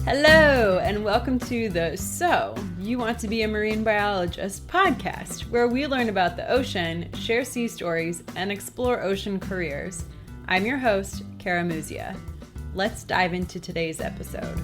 Hello, and welcome to the So You Want to Be a Marine Biologist podcast, where we learn about the ocean, share sea stories, and explore ocean careers. I'm your host, Kara Muzia. Let's dive into today's episode.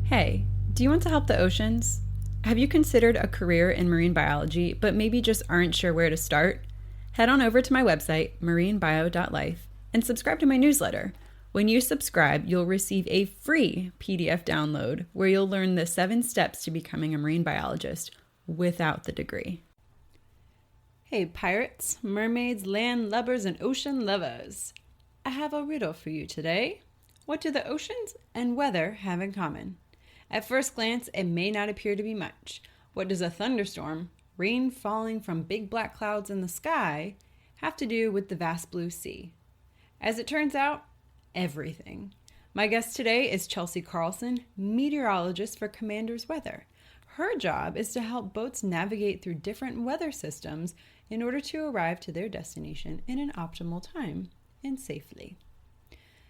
Hey, do you want to help the oceans? Have you considered a career in marine biology, but maybe just aren't sure where to start? Head on over to my website, marinebio.life, and subscribe to my newsletter. When you subscribe, you'll receive a free PDF download where you'll learn the 7 steps to becoming a marine biologist without the degree. Hey pirates, mermaids, land lubbers, and ocean lovers. I have a riddle for you today. What do the oceans and weather have in common? At first glance, it may not appear to be much. What does a thunderstorm, rain falling from big black clouds in the sky, have to do with the vast blue sea? As it turns out, everything. My guest today is Chelsea Carlson, meteorologist for Commander's Weather. Her job is to help boats navigate through different weather systems in order to arrive to their destination in an optimal time and safely.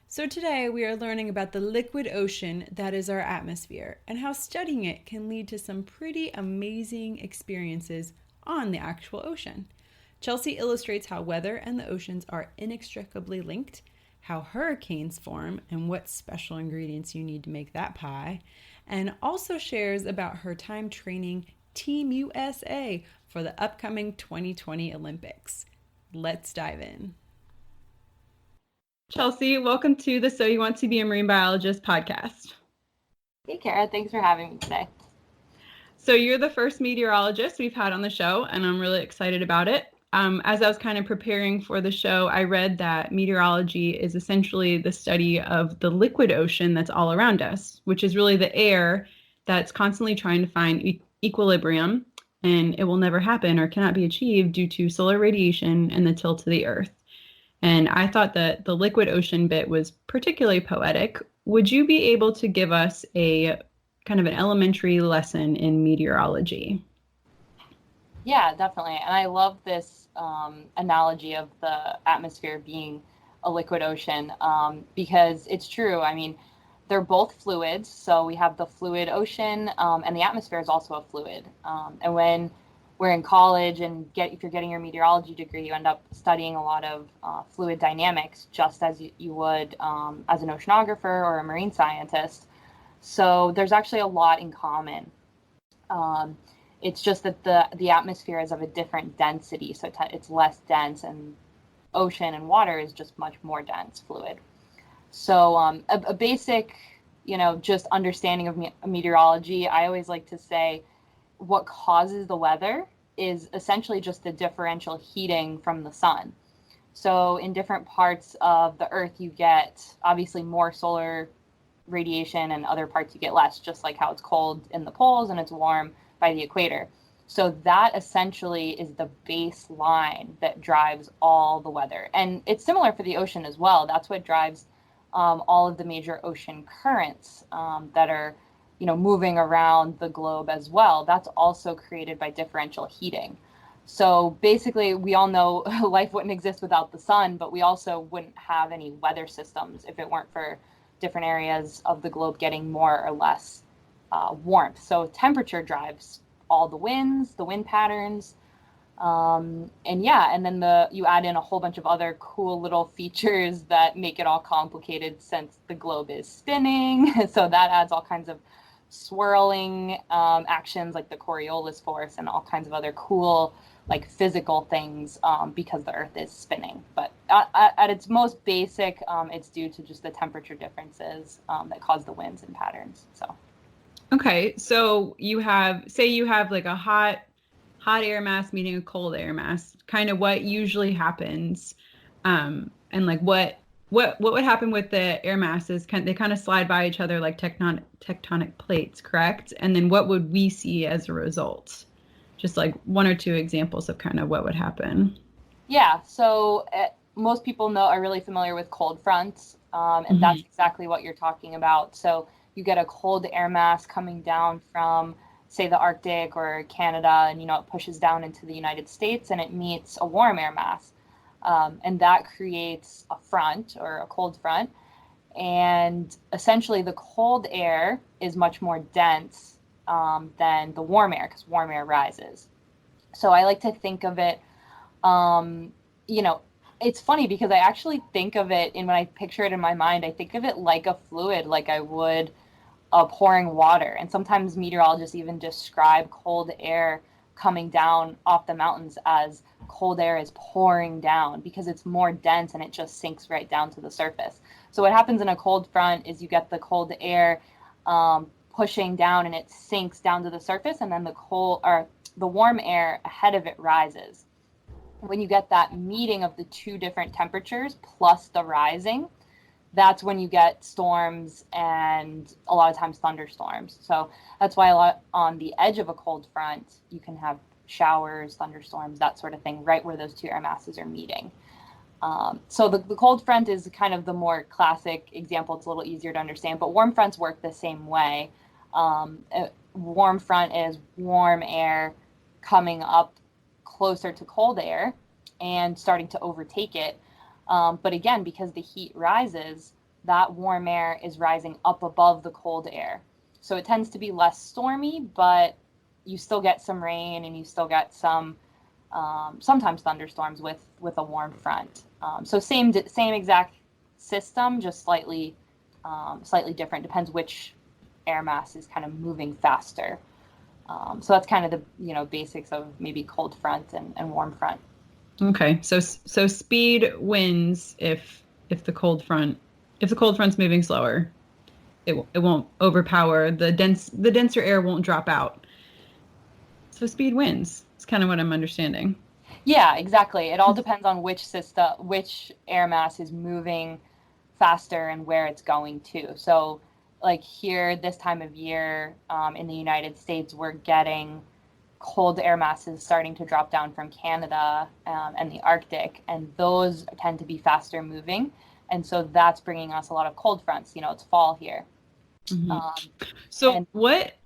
So today we are learning about the liquid ocean that is our atmosphere and how studying it can lead to some pretty amazing experiences on the actual ocean. Chelsea illustrates how weather and the oceans are inextricably linked, how hurricanes form and what special ingredients you need to make that pie, and also shares about her time training Team USA for the upcoming 2020 Olympics. Let's dive in. Chelsea, welcome to the So You Want to Be a Marine Biologist podcast. Hey, Kara. Thanks for having me today. So you're the first meteorologist we've had on the show, and I'm really excited about it. As I was kind of preparing for the show, I read that meteorology is essentially the study of the liquid ocean that's all around us, which is really the air that's constantly trying to find equilibrium, and it will never happen or cannot be achieved due to solar radiation and the tilt of the Earth. And I thought that the liquid ocean bit was particularly poetic. Would you be able to give us a kind of an elementary lesson in meteorology? Yeah, definitely. And I love this analogy of the atmosphere being a liquid ocean because it's true. I mean, they're both fluids. So we have the fluid ocean and the atmosphere is also a fluid. And when we're in college and if you're getting your meteorology degree, you end up studying a lot of fluid dynamics, just as you would as an oceanographer or a marine scientist. So there's actually a lot in common. It's just that the atmosphere is of a different density, so it's less dense, and ocean and water is just much more dense fluid. So a basic, just understanding of meteorology, I always like to say what causes the weather is essentially just the differential heating from the sun. So in different parts of the Earth, you get obviously more solar radiation, and other parts you get less, just like how it's cold in the poles and it's warm by the equator. So that essentially is the baseline that drives all the weather. And it's similar for the ocean as well. That's what drives all of the major ocean currents that are, moving around the globe as well. That's also created by differential heating. So basically, we all know life wouldn't exist without the sun, but we also wouldn't have any weather systems if it weren't for different areas of the globe getting more or less warmth. So temperature drives all the winds, the wind patterns, and then you add in a whole bunch of other cool little features that make it all complicated since the globe is spinning. So that adds all kinds of swirling actions like the Coriolis force and all kinds of other cool like physical things because the Earth is spinning. But at its most basic, it's due to just the temperature differences that cause the winds and patterns. So. Okay, so you have like a hot air mass meeting a cold air mass. Kind of what usually happens, and like what would happen with the air masses? They kind of slide by each other like tectonic plates, correct? And then what would we see as a result? Just like 1 or 2 examples of kind of what would happen. Yeah, so most people are really familiar with cold fronts, and that's exactly what you're talking about. So you get a cold air mass coming down from, say, the Arctic or Canada, and it pushes down into the United States and it meets a warm air mass. And that creates a front or a cold front. And essentially, the cold air is much more dense than the warm air because warm air rises. So I like to think of it, um, you know, it's funny because I actually think of it, and when I picture it in my mind, I think of it like a fluid, like I would pouring water. And sometimes meteorologists even describe cold air coming down off the mountains as cold air is pouring down because it's more dense and it just sinks right down to the surface. So what happens in a cold front is you get the cold air pushing down and it sinks down to the surface, and then the warm air ahead of it rises. When you get that meeting of the two different temperatures plus the rising, that's when you get storms and a lot of times thunderstorms. So that's why a lot on the edge of a cold front, you can have showers, thunderstorms, that sort of thing, right where those two air masses are meeting. So the cold front is kind of the more classic example. It's a little easier to understand, but warm fronts work the same way. A warm front is warm air coming up closer to cold air and starting to overtake it. But again, because the heat rises, that warm air is rising up above the cold air. So it tends to be less stormy, but you still get some rain and you still get some sometimes thunderstorms with a warm front. So same exact system, just slightly different. Depends which air mass is kind of moving faster. So that's kind of the basics of maybe cold front and warm front. Okay, so speed wins if the cold front's moving slower, it won't overpower the denser air won't drop out. So speed wins. It's kind of what I'm understanding. Yeah, exactly. It all depends on which air mass is moving faster and where it's going to. So, like here, this time of year in the United States, we're getting cold air masses starting to drop down from Canada and the Arctic, and those tend to be faster moving. And so that's bringing us a lot of cold fronts. It's fall here. Mhm. Um, So and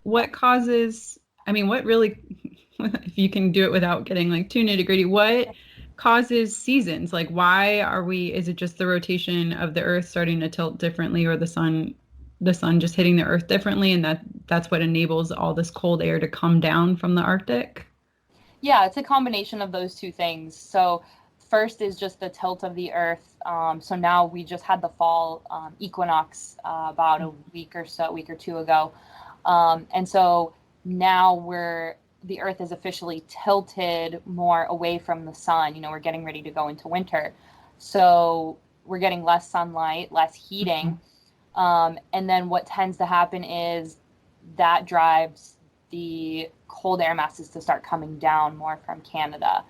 what causes, I mean, what really, if you can do it without getting like too nitty-gritty, what causes seasons? Like is it just the rotation of the Earth starting to tilt differently, or the sun just hitting the Earth differently, and that's what enables all this cold air to come down from the Arctic? Yeah, it's a combination of those two things. So first is just the tilt of the Earth. So now we just had the fall equinox about a week or two ago, and so now the Earth is officially tilted more away from the sun. We're getting ready to go into winter, so we're getting less sunlight, less heating, and then what tends to happen is that drives the cold air masses to start coming down more from Canada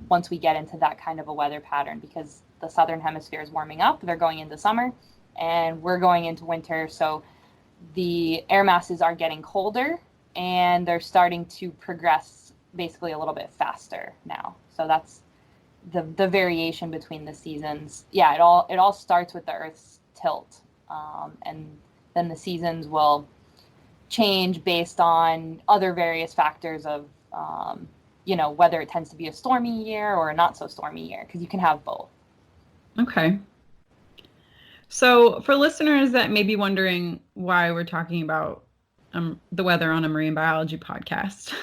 once we get into that kind of a weather pattern, because the southern hemisphere is warming up. They're going into summer and we're going into winter. So the air masses are getting colder and they're starting to progress basically a little bit faster now. So that's the variation between the seasons. Yeah, it all starts with the Earth's tilt, and then the seasons will change based on other various factors of whether it tends to be a stormy year or a not so stormy year, because you can have both. Okay. So for listeners that may be wondering why we're talking about the weather on a marine biology podcast,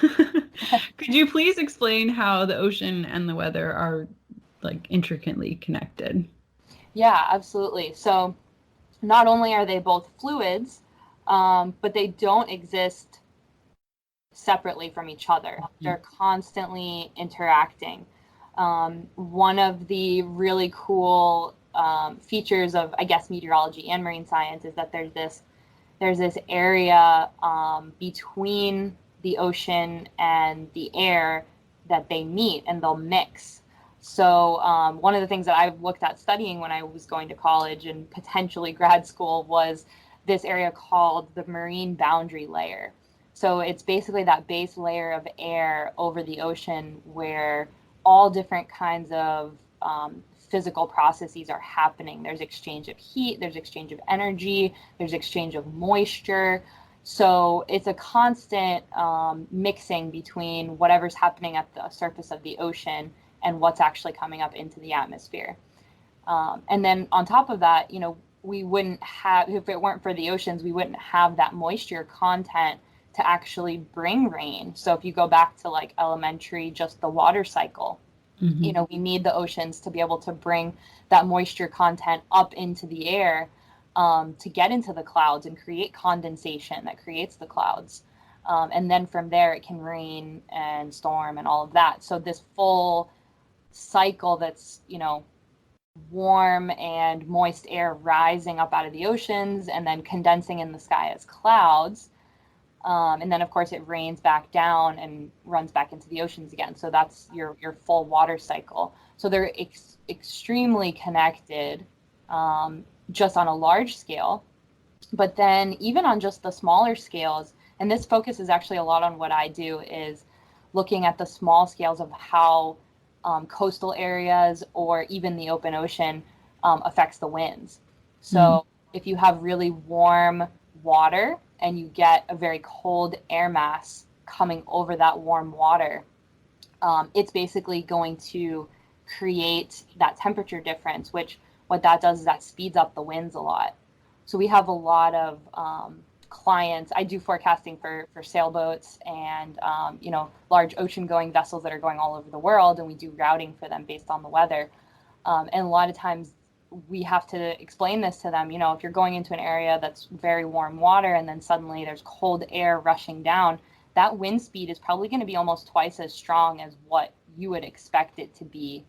could you please explain how the ocean and the weather are like intricately connected? Yeah, absolutely. So not only are they both fluids, but they don't exist separately from each other. They're constantly interacting. One of the really cool features of, I guess, meteorology and marine science is that there's this area between the ocean and the air that they meet and they'll mix. So one of the things that I looked at studying when I was going to college and potentially grad school was this area called the marine boundary layer. So it's basically that base layer of air over the ocean where all different kinds of physical processes are happening. There's exchange of heat, there's exchange of energy, there's exchange of moisture. So it's a constant mixing between whatever's happening at the surface of the ocean and what's actually coming up into the atmosphere. And then on top of that, we wouldn't have, if it weren't for the oceans, we wouldn't have that moisture content to actually bring rain. So if you go back to like elementary, just the water cycle, we need the oceans to be able to bring that moisture content up into the air, to get into the clouds and create condensation that creates the clouds. And then from there, it can rain and storm and all of that. So this full cycle that's, warm and moist air rising up out of the oceans and then condensing in the sky as clouds. And then, of course, it rains back down and runs back into the oceans again. So that's your full water cycle. So they're extremely connected, just on a large scale. But then even on just the smaller scales, and this focuses actually a lot on what I do, is looking at the small scales of how coastal areas or even the open ocean affects the winds. So if you have really warm water and you get a very cold air mass coming over that warm water, it's basically going to create that temperature difference, which what that does is that speeds up the winds a lot. So we have a lot of clients. I do forecasting for sailboats and large ocean going vessels that are going all over the world, and we do routing for them based on the weather. And a lot of times we have to explain this to them. If you're going into an area that's very warm water and then suddenly there's cold air rushing down, that wind speed is probably going to be almost twice as strong as what you would expect it to be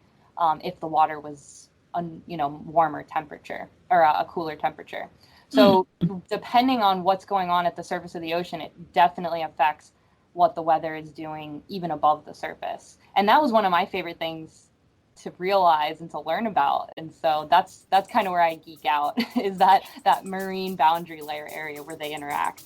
if the water was warmer temperature or a cooler temperature. So depending on what's going on at the surface of the ocean, it definitely affects what the weather is doing even above the surface. And that was one of my favorite things to realize and to learn about. And so that's kind of where I geek out, is that marine boundary layer area where they interact.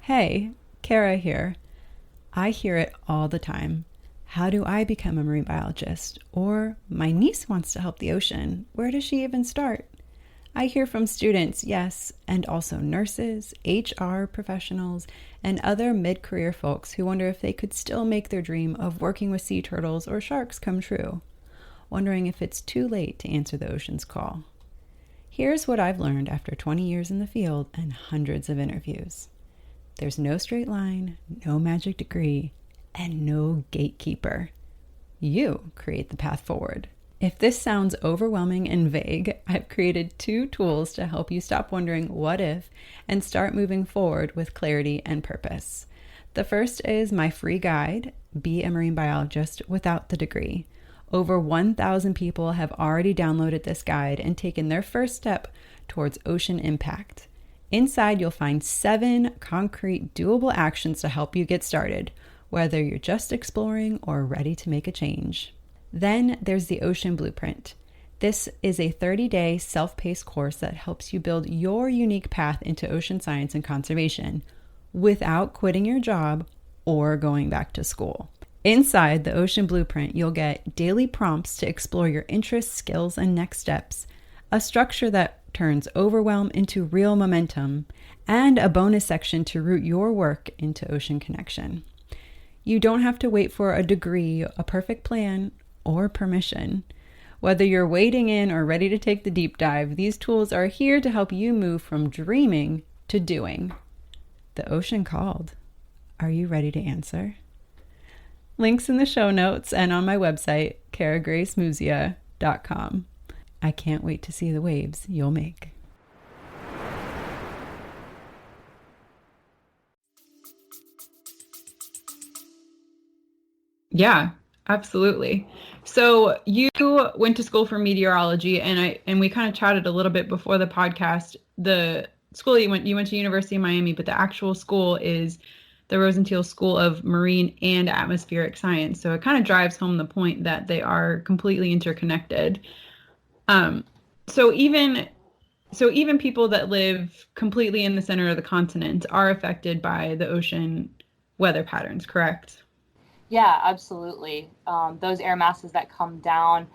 Hey, Kara here. I hear it all the time. How do I become a marine biologist? Or my niece wants to help the ocean. Where does she even start? I hear from students, yes, and also nurses, HR professionals, and other mid-career folks who wonder if they could still make their dream of working with sea turtles or sharks come true, wondering if it's too late to answer the ocean's call. Here's what I've learned after 20 years in the field and hundreds of interviews. There's no straight line, no magic degree, and no gatekeeper. You create the path forward. If this sounds overwhelming and vague, I've created 2 tools to help you stop wondering what if and start moving forward with clarity and purpose. The first is my free guide, Be a Marine Biologist Without the Degree. Over 1,000 people have already downloaded this guide and taken their first step towards ocean impact. Inside, you'll find 7 concrete, doable actions to help you get started, whether you're just exploring or ready to make a change. Then there's the Ocean Blueprint. This is a 30-day self-paced course that helps you build your unique path into ocean science and conservation without quitting your job or going back to school. Inside the Ocean Blueprint, you'll get daily prompts to explore your interests, skills, and next steps, a structure that turns overwhelm into real momentum, and a bonus section to root your work into ocean connection. You don't have to wait for a degree, a perfect plan, or permission. Whether you're wading in or ready to take the deep dive, these tools are here to help you move from dreaming to doing. The ocean called. Are you ready to answer? Links in the show notes and on my website, karagracemuzia.com. I can't wait to see the waves you'll make. Yeah, absolutely. So you went to school for meteorology, and we kind of chatted a little bit before the podcast. The school you went to University of Miami, but the actual school is the Rosenthal School of Marine and Atmospheric Science. So it kind of drives home the point that they are completely interconnected. So even people that live completely in the center of the continent are affected by the ocean weather patterns, correct? Yeah, absolutely. Those air masses that come down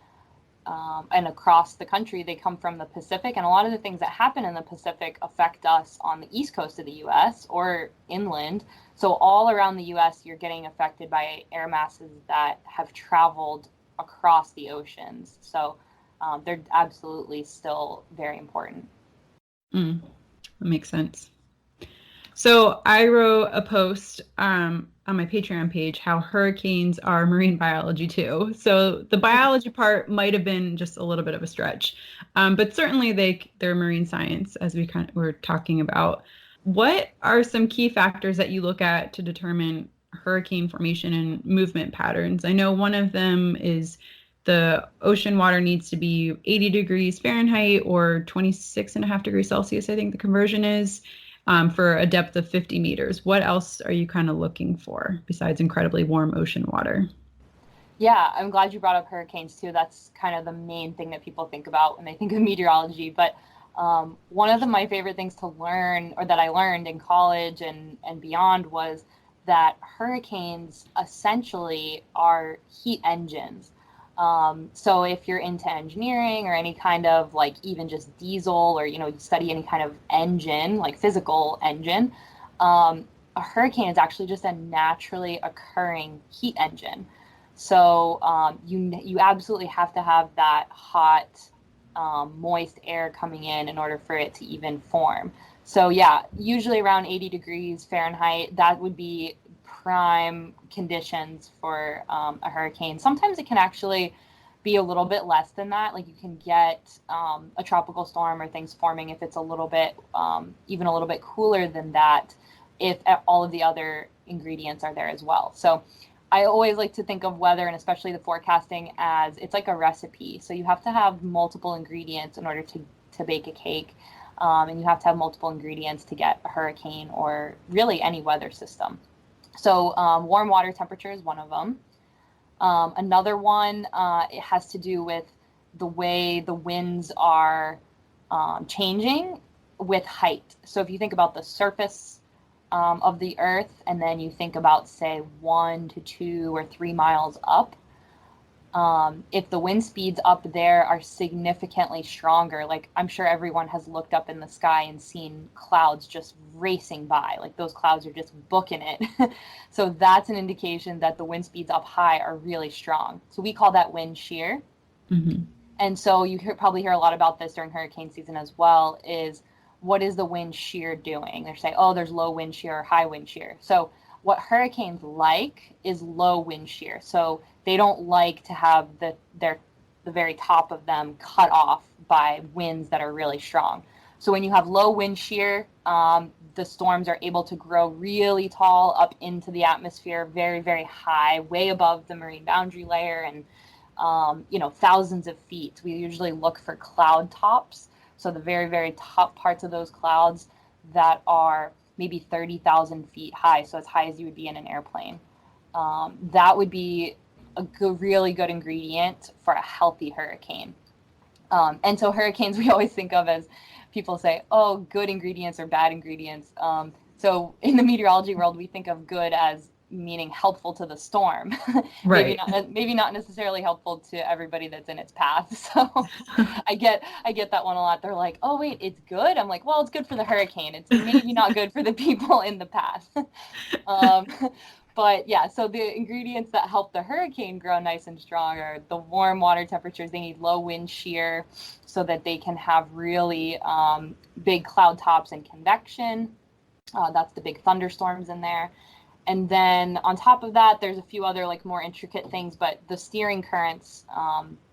and across the country, they come from the Pacific. And a lot of the things that happen in the Pacific affect us on the east coast of the US or inland. So all around the US, you're getting affected by air masses that have traveled across the oceans. So they're absolutely still very important. That makes sense. So I wrote a post on my Patreon page how hurricanes are marine biology too. So the biology part might have been just a little bit of a stretch, but certainly they're marine science, as we kind of were talking about. What are some key factors that you look at to determine hurricane formation and movement patterns? I know one of them is the ocean water needs to be 80 degrees Fahrenheit or 26.5 degrees Celsius, I think the conversion is, for a depth of 50 meters. What else are you kind of looking for besides incredibly warm ocean water? Yeah, I'm glad you brought up hurricanes too. That's kind of the main thing that people think about when they think of meteorology. But one of my favorite things to learn, or that I learned in college and beyond, was that hurricanes essentially are heat engines. So if you're into engineering or any kind of like even just diesel, or you study any kind of engine, like physical engine, a hurricane is actually just a naturally occurring heat engine. So you absolutely have to have that hot, moist air coming in order for it to even form. So yeah, usually around 80 degrees Fahrenheit, that would be prime conditions for a hurricane. Sometimes it can actually be a little bit less than that. Like you can get a tropical storm or things forming if it's a little bit, even a little bit cooler than that, if all of the other ingredients are there as well. So I always like to think of weather, and especially the forecasting, as it's like a recipe. So you have to have multiple ingredients in order to bake a cake. And you have to have multiple ingredients to get a hurricane or really any weather system. So warm water temperature is one of them. Another one, it has to do with the way the winds are changing with height. So if you think about the surface of the earth, and then you think about, say, 1 to 2 or 3 miles up, if the wind speeds up there are significantly stronger, like I'm sure everyone has looked up in the sky and seen clouds just racing by, like those clouds are just booking it. So that's an indication that the wind speeds up high are really strong. So we call that wind shear. Mm-hmm. And so you probably hear a lot about this during hurricane season as well, is what is the wind shear doing? They're saying, oh, there's low wind shear or high wind shear. So what hurricanes like is low wind shear. So they don't like to have the very top of them cut off by winds that are really strong. So when you have low wind shear, the storms are able to grow really tall up into the atmosphere, very, very high, way above the marine boundary layer, and thousands of feet. We usually look for cloud tops. So the very, very top parts of those clouds that are maybe 30,000 feet high, so as high as you would be in an airplane. That would be a really good ingredient for a healthy hurricane. And so hurricanes we always think of as, people say, oh, good ingredients or bad ingredients. So in the meteorology world, we think of good as meaning helpful to the storm. Right. maybe not necessarily helpful to everybody that's in its path. So I get that one a lot. They're like, oh wait, it's good. I'm like, well, it's good for the hurricane. It's maybe not good for the people in the path. But yeah, so the ingredients that help the hurricane grow nice and strong are the warm water temperatures. They need low wind shear so that they can have really big cloud tops and convection. That's the big thunderstorms in there. And then on top of that, there's a few other like more intricate things, but the steering currents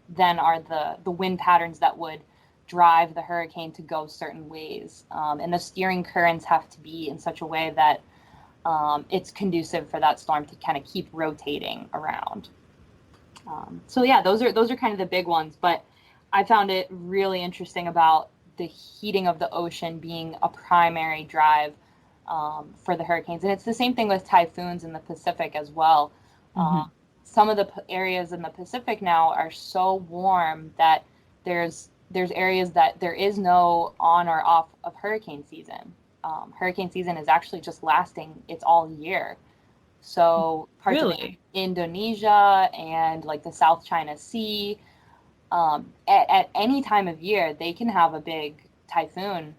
then are the wind patterns that would drive the hurricane to go certain ways. And the steering currents have to be in such a way that it's conducive for that storm to kind of keep rotating around. So yeah, those are kind of the big ones, but I found it really interesting about the heating of the ocean being a primary drive for the hurricanes. And it's the same thing with typhoons in the Pacific as well. Mm-hmm. Some of the areas in the Pacific now are so warm that there's areas that there is no on or off of hurricane season. Hurricane season is actually just lasting, it's all year. So parts of Really? Indonesia and like the South China Sea, At any time of year, they can have a big typhoon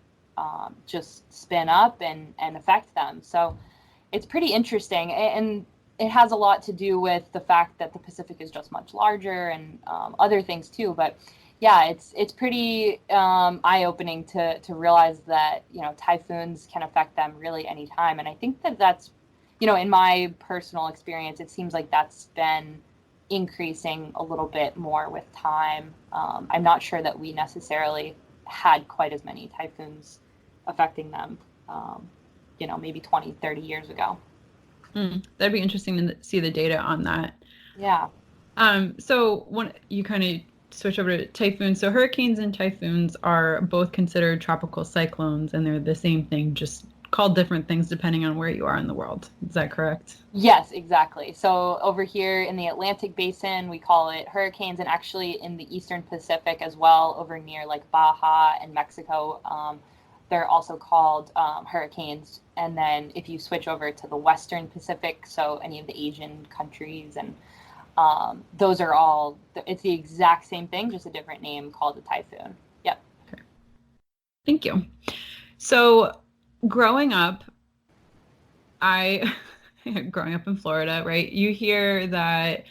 just spin up and affect them. So it's pretty interesting. And it has a lot to do with the fact that the Pacific is just much larger and other things too. But yeah, it's pretty eye-opening to realize that, typhoons can affect them really anytime. And I think that's, in my personal experience, it seems like that's been increasing a little bit more with time. I'm not sure that we necessarily had quite as many typhoons affecting them, maybe 20, 30 years ago. That'd be interesting to see the data on that. Yeah. So when you kind of switch over to typhoons, so hurricanes and typhoons are both considered tropical cyclones, and they're the same thing, just called different things depending on where you are in the world. Is that correct? Yes, exactly. So over here in the Atlantic Basin, we call it hurricanes, and actually in the Eastern Pacific as well, over near like Baja and Mexico, they're also called hurricanes. And then if you switch over to the Western Pacific, so any of the Asian countries, and those are all, it's the exact same thing, just a different name called a typhoon. Yep. Okay. Thank you. So growing up, growing up in Florida, right, you hear that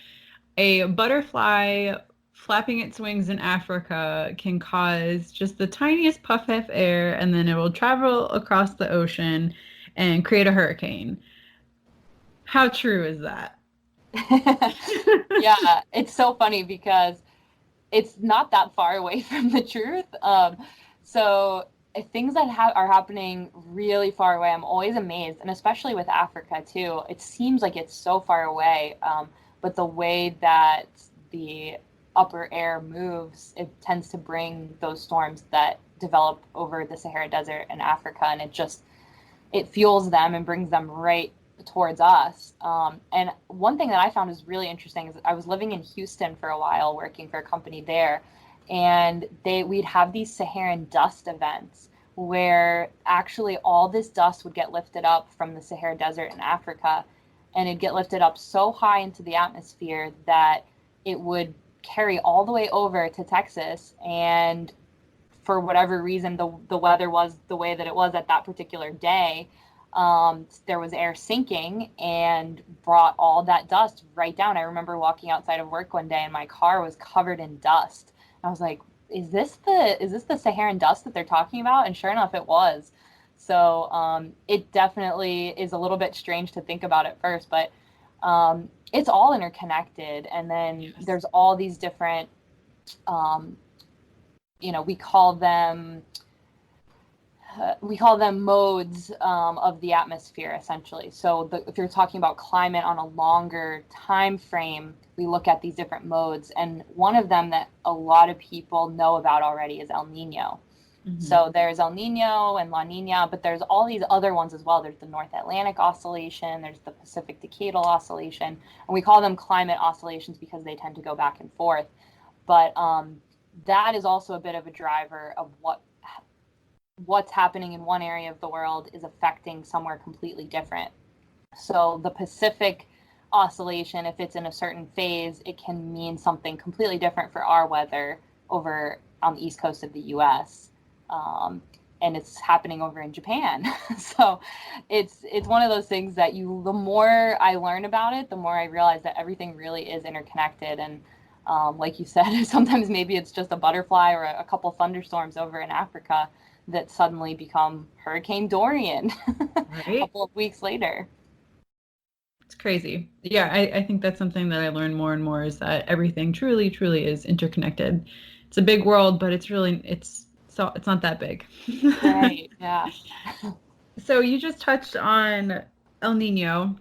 a butterfly flapping its wings in Africa can cause just the tiniest puff of air, and then it will travel across the ocean and create a hurricane. How true is that? Yeah, it's so funny because it's not that far away from the truth. So things that are happening really far away, I'm always amazed, and especially with Africa too. It seems like it's so far away, but the way that the upper air moves, it tends to bring those storms that develop over the Sahara Desert in Africa, and it fuels them and brings them right towards us. And one thing that I found is really interesting is I was living in Houston for a while, working for a company there, and we'd have these Saharan dust events where actually all this dust would get lifted up from the Sahara Desert in Africa, and it'd get lifted up so high into the atmosphere that it would carry all the way over to Texas. And for whatever reason, the weather was the way that it was at that particular day. There was air sinking and brought all that dust right down. I remember walking outside of work one day and my car was covered in dust. I was like, is this the Saharan dust that they're talking about? And sure enough, it was. So it definitely is a little bit strange to think about at first, but it's all interconnected. And then yes, there's all these different, we call them modes of the atmosphere, essentially. So if you're talking about climate on a longer time frame, we look at these different modes. And one of them that a lot of people know about already is El Nino. Mm-hmm. So there's El Nino and La Nina, but there's all these other ones as well. There's the North Atlantic Oscillation, there's the Pacific Decadal Oscillation, and we call them climate oscillations because they tend to go back and forth. But that is also a bit of a driver of what's happening in one area of the world is affecting somewhere completely different. So the Pacific oscillation, if it's in a certain phase, it can mean something completely different for our weather over on the east coast of the US. And it's happening over in Japan. So it's one of those things that the more I learn about it, the more I realize that everything really is interconnected. And like you said, sometimes maybe it's just a butterfly or a couple thunderstorms over in Africa that suddenly become Hurricane Dorian right? A couple of weeks later. It's crazy. Yeah, I think that's something that I learn more and more, is that everything truly, truly is interconnected. It's a big world, but it's not that big. Right, yeah. So you just touched on El Nino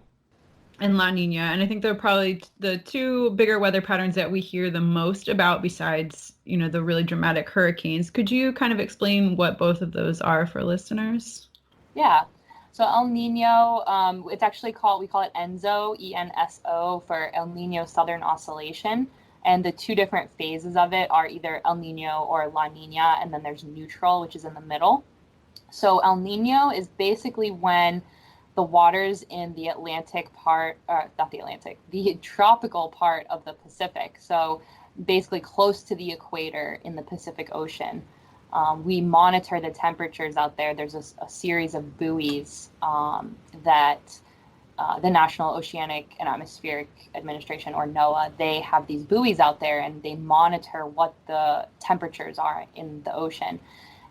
and La Nina, and I think they're probably the two bigger weather patterns that we hear the most about, besides, the really dramatic hurricanes. Could you kind of explain what both of those are for listeners? Yeah. So El Nino, it's actually we call it ENSO, ENSO, for El Nino Southern Oscillation. And the two different phases of it are either El Nino or La Nina, and then there's neutral, which is in the middle. So El Nino is basically when the waters in the Atlantic part, not the Atlantic, the tropical part of the Pacific. So basically close to the equator in the Pacific Ocean. We monitor the temperatures out there. There's a series of buoys that the National Oceanic and Atmospheric Administration, or NOAA, they have these buoys out there and they monitor what the temperatures are in the ocean.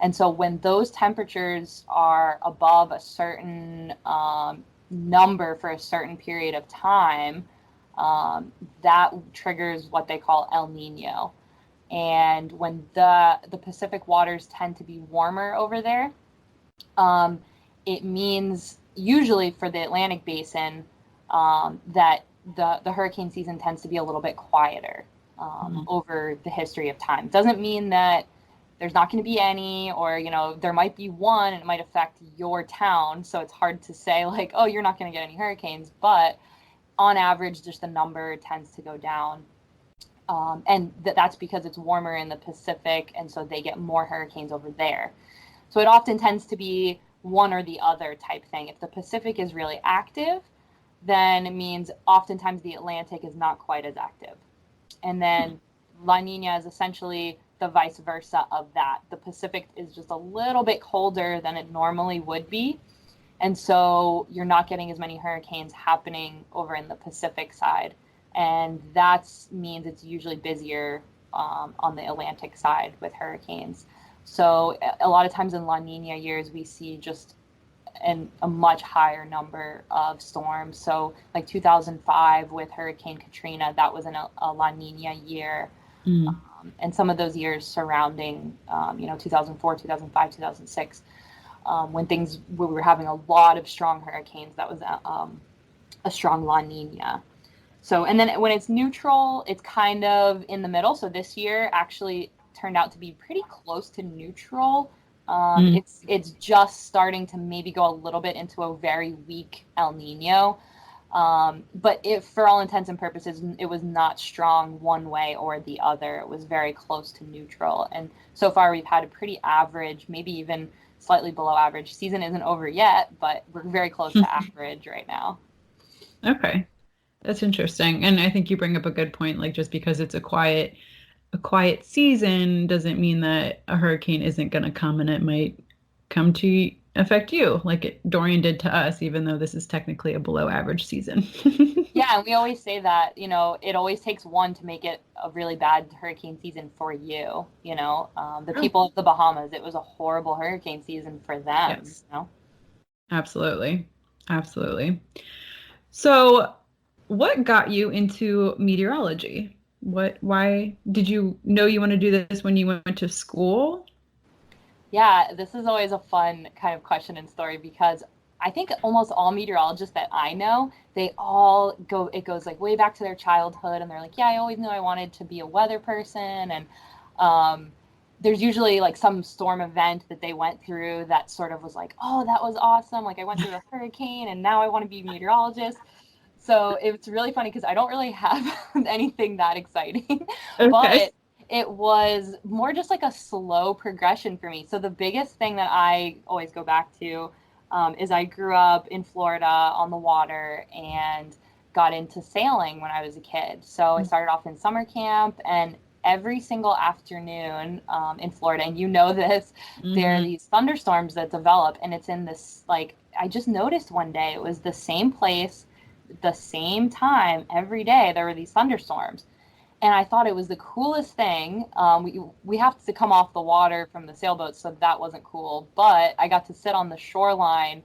And so when those temperatures are above a certain number for a certain period of time, that triggers what they call El Nino. And when the Pacific waters tend to be warmer over there, it means usually for the Atlantic basin that the hurricane season tends to be a little bit quieter over the history of time. Doesn't mean that there's not going to be any, or, you know, there might be one and it might affect your town. So it's hard to say like, oh, you're not going to get any hurricanes. But on average, just the number tends to go down. And that's because it's warmer in the Pacific. And so they get more hurricanes over there. So it often tends to be one or the other type thing. If the Pacific is really active, then it means oftentimes the Atlantic is not quite as active. And then La Nina is essentially the vice versa of that. The Pacific is just a little bit colder than it normally would be. And so you're not getting as many hurricanes happening over in the Pacific side. And that means it's usually busier on the Atlantic side with hurricanes. So a lot of times in La Nina years, we see just a much higher number of storms. So like 2005 with Hurricane Katrina, that was a La Nina year. And some of those years surrounding, 2004, 2005, 2006, when we were having a lot of strong hurricanes, that was a strong La Nina. So, and then when it's neutral, it's kind of in the middle. So this year actually turned out to be pretty close to neutral. It's just starting to maybe go a little bit into a very weak El Nino. But for all intents and purposes, it was not strong one way or the other. It was very close to neutral. And so far we've had a pretty average, maybe even slightly below average. Season isn't over yet, but we're very close to average right now. Okay. That's interesting. And I think you bring up a good point. Like, just because it's a quiet season doesn't mean that a hurricane isn't going to come, and it might come to affect you like Dorian did to us, even though this is technically a below average season. Yeah, and we always say that, it always takes one to make it a really bad hurricane season for you. The people of the Bahamas, it was a horrible hurricane season for them. Yes. Absolutely. Absolutely. So what got you into meteorology? Why did you know you want to do this when you went to school? Yeah, this is always a fun kind of question and story, because I think almost all meteorologists that I know, it goes like way back to their childhood, and they're like, yeah, I always knew I wanted to be a weather person. And there's usually like some storm event that they went through that sort of was like, oh, that was awesome. Like I went through a hurricane and now I want to be a meteorologist. So it's really funny because I don't really have anything that exciting, Okay. but it was more just like a slow progression for me. So the biggest thing that I always go back to is I grew up in Florida on the water and got into sailing when I was a kid. So I started off in summer camp, and every single afternoon in Florida, and you know this, there are these thunderstorms that develop, and it's in this, like, I just noticed one day it was the same place, the same time every day there were these thunderstorms. And I thought it was the coolest thing. We have to come off the water from the sailboat, so that wasn't cool. But I got to sit on the shoreline,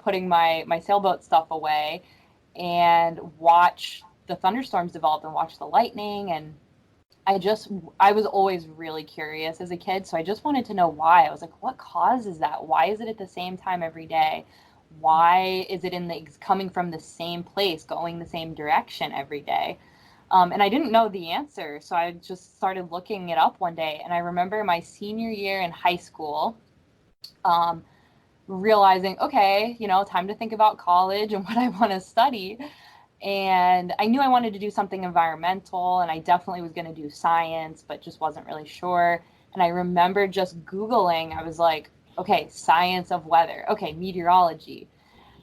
putting my sailboat stuff away and watch the thunderstorms develop and watch the lightning. And I was always really curious as a kid. So I just wanted to know why. I was like, what causes that? Why is it at the same time every day? Why is it coming from the same place, going the same direction every day? And I didn't know the answer. So I just started looking it up one day. And I remember my senior year in high school, realizing, okay, time to think about college and what I want to study. And I knew I wanted to do something environmental, and I definitely was going to do science, but just wasn't really sure. And I remember just Googling, I was like, okay, science of weather, okay, meteorology.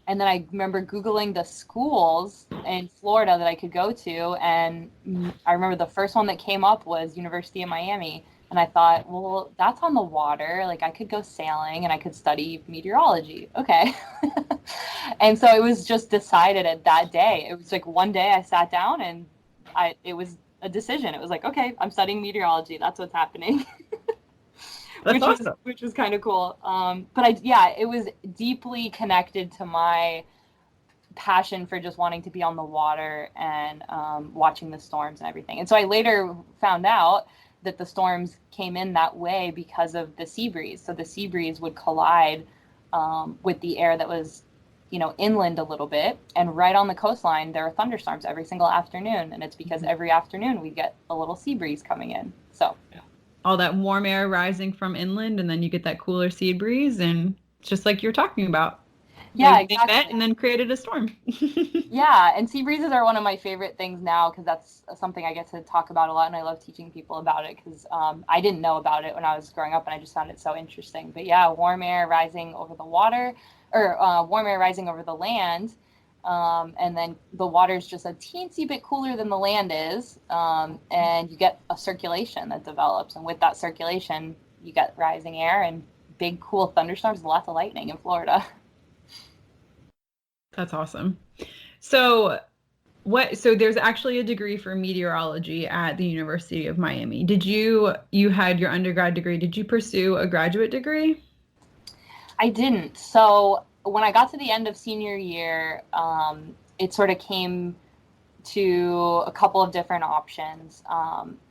And then I remember Googling the schools in Florida that I could go to. And I remember the first one that came up was University of Miami. And I thought, well, that's on the water. Like I could go sailing and I could study meteorology. Okay. And so it was just decided at that day. It was like one day I sat down and it was a decision. It was like, okay, I'm studying meteorology. That's what's happening. That's awesome. Which was kind of cool. But it was deeply connected to my passion for just wanting to be on the water and watching the storms and everything. And so I later found out that the storms came in that way because of the sea breeze. So the sea breeze would collide with the air that was, inland a little bit, and right on the coastline there are thunderstorms every single afternoon, and it's because every afternoon we get a little sea breeze coming in. So all that warm air rising from inland, and then you get that cooler sea breeze, and it's just like you're talking about. Yeah, they met and then created a storm. Yeah, and sea breezes are one of my favorite things now because that's something I get to talk about a lot, and I love teaching people about it because I didn't know about it when I was growing up, and I just found it so interesting. But yeah, warm air rising over the water, or warm air rising over the land, and then the water is just a teensy bit cooler than the land is, and you get a circulation that develops, and with that circulation, you get rising air and big, cool thunderstorms, lots of lightning in Florida. That's awesome. So there's actually a degree for meteorology at the University of Miami. You had your undergrad degree. Did you pursue a graduate degree? I didn't. So when I got to the end of senior year, it sort of came to a couple of different options.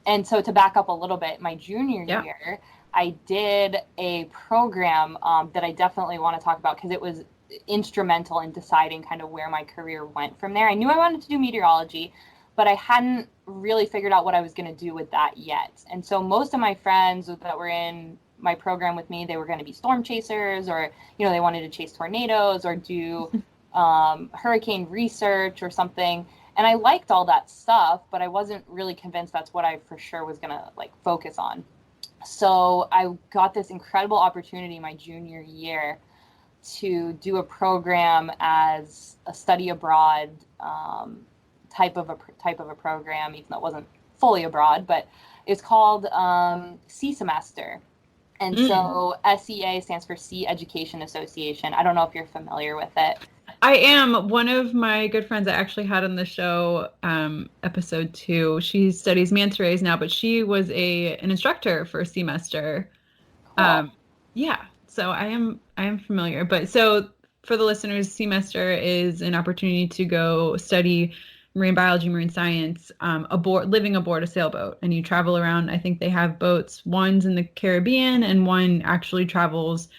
And so to back up a little bit, my junior year, I did a program that I definitely want to talk about because it was instrumental in deciding kind of where my career went from there. I knew I wanted to do meteorology, but I hadn't really figured out what I was going to do with that yet. And so most of my friends that were in my program with me, they were going to be storm chasers, or, they wanted to chase tornadoes or do hurricane research or something. And I liked all that stuff, but I wasn't really convinced that's what I for sure was going to focus on. So I got this incredible opportunity my junior year to do a program as a study abroad type of a program, even though it wasn't fully abroad, but it's called Sea Semester. And so SEA stands for Sea Education Association. I don't know if you're familiar with it. I am. One of my good friends I actually had on the show, episode 2, she studies manta rays now, but she was an instructor for semester. Cool. Yeah, so I am familiar. But so for the listeners, semester is an opportunity to go study marine biology, marine science, living aboard a sailboat, and you travel around. I think they have boats. One's in the Caribbean, and one actually travels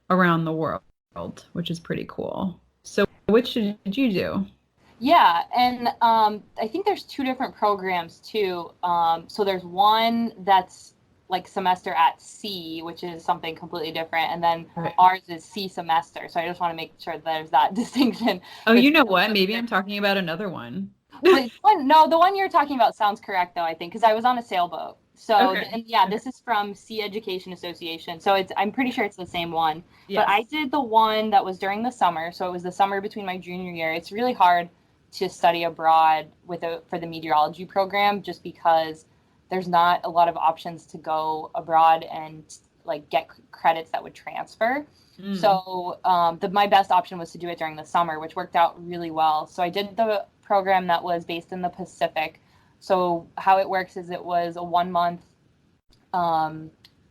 around the world, which is pretty cool. So which did you do? Yeah, and I think there's 2 different programs too. So there's one that's semester at sea, which is something completely different, and then ours is sea semester. So I just want to make sure there's that distinction. Oh, you know what? Maybe I'm talking about another one. No, the one you're talking about sounds correct though, I think, because I was on a sailboat. So and this is from Sea Education Association. So I'm pretty sure it's the same one. Yes. But I did the one that was during the summer. So it was the summer between my junior year. It's really hard to study abroad for the meteorology program just because there's not a lot of options to go abroad and get credits that would transfer. So my best option was to do it during the summer, which worked out really well. So I did the program that was based in the Pacific. So how it works is it was a 1-month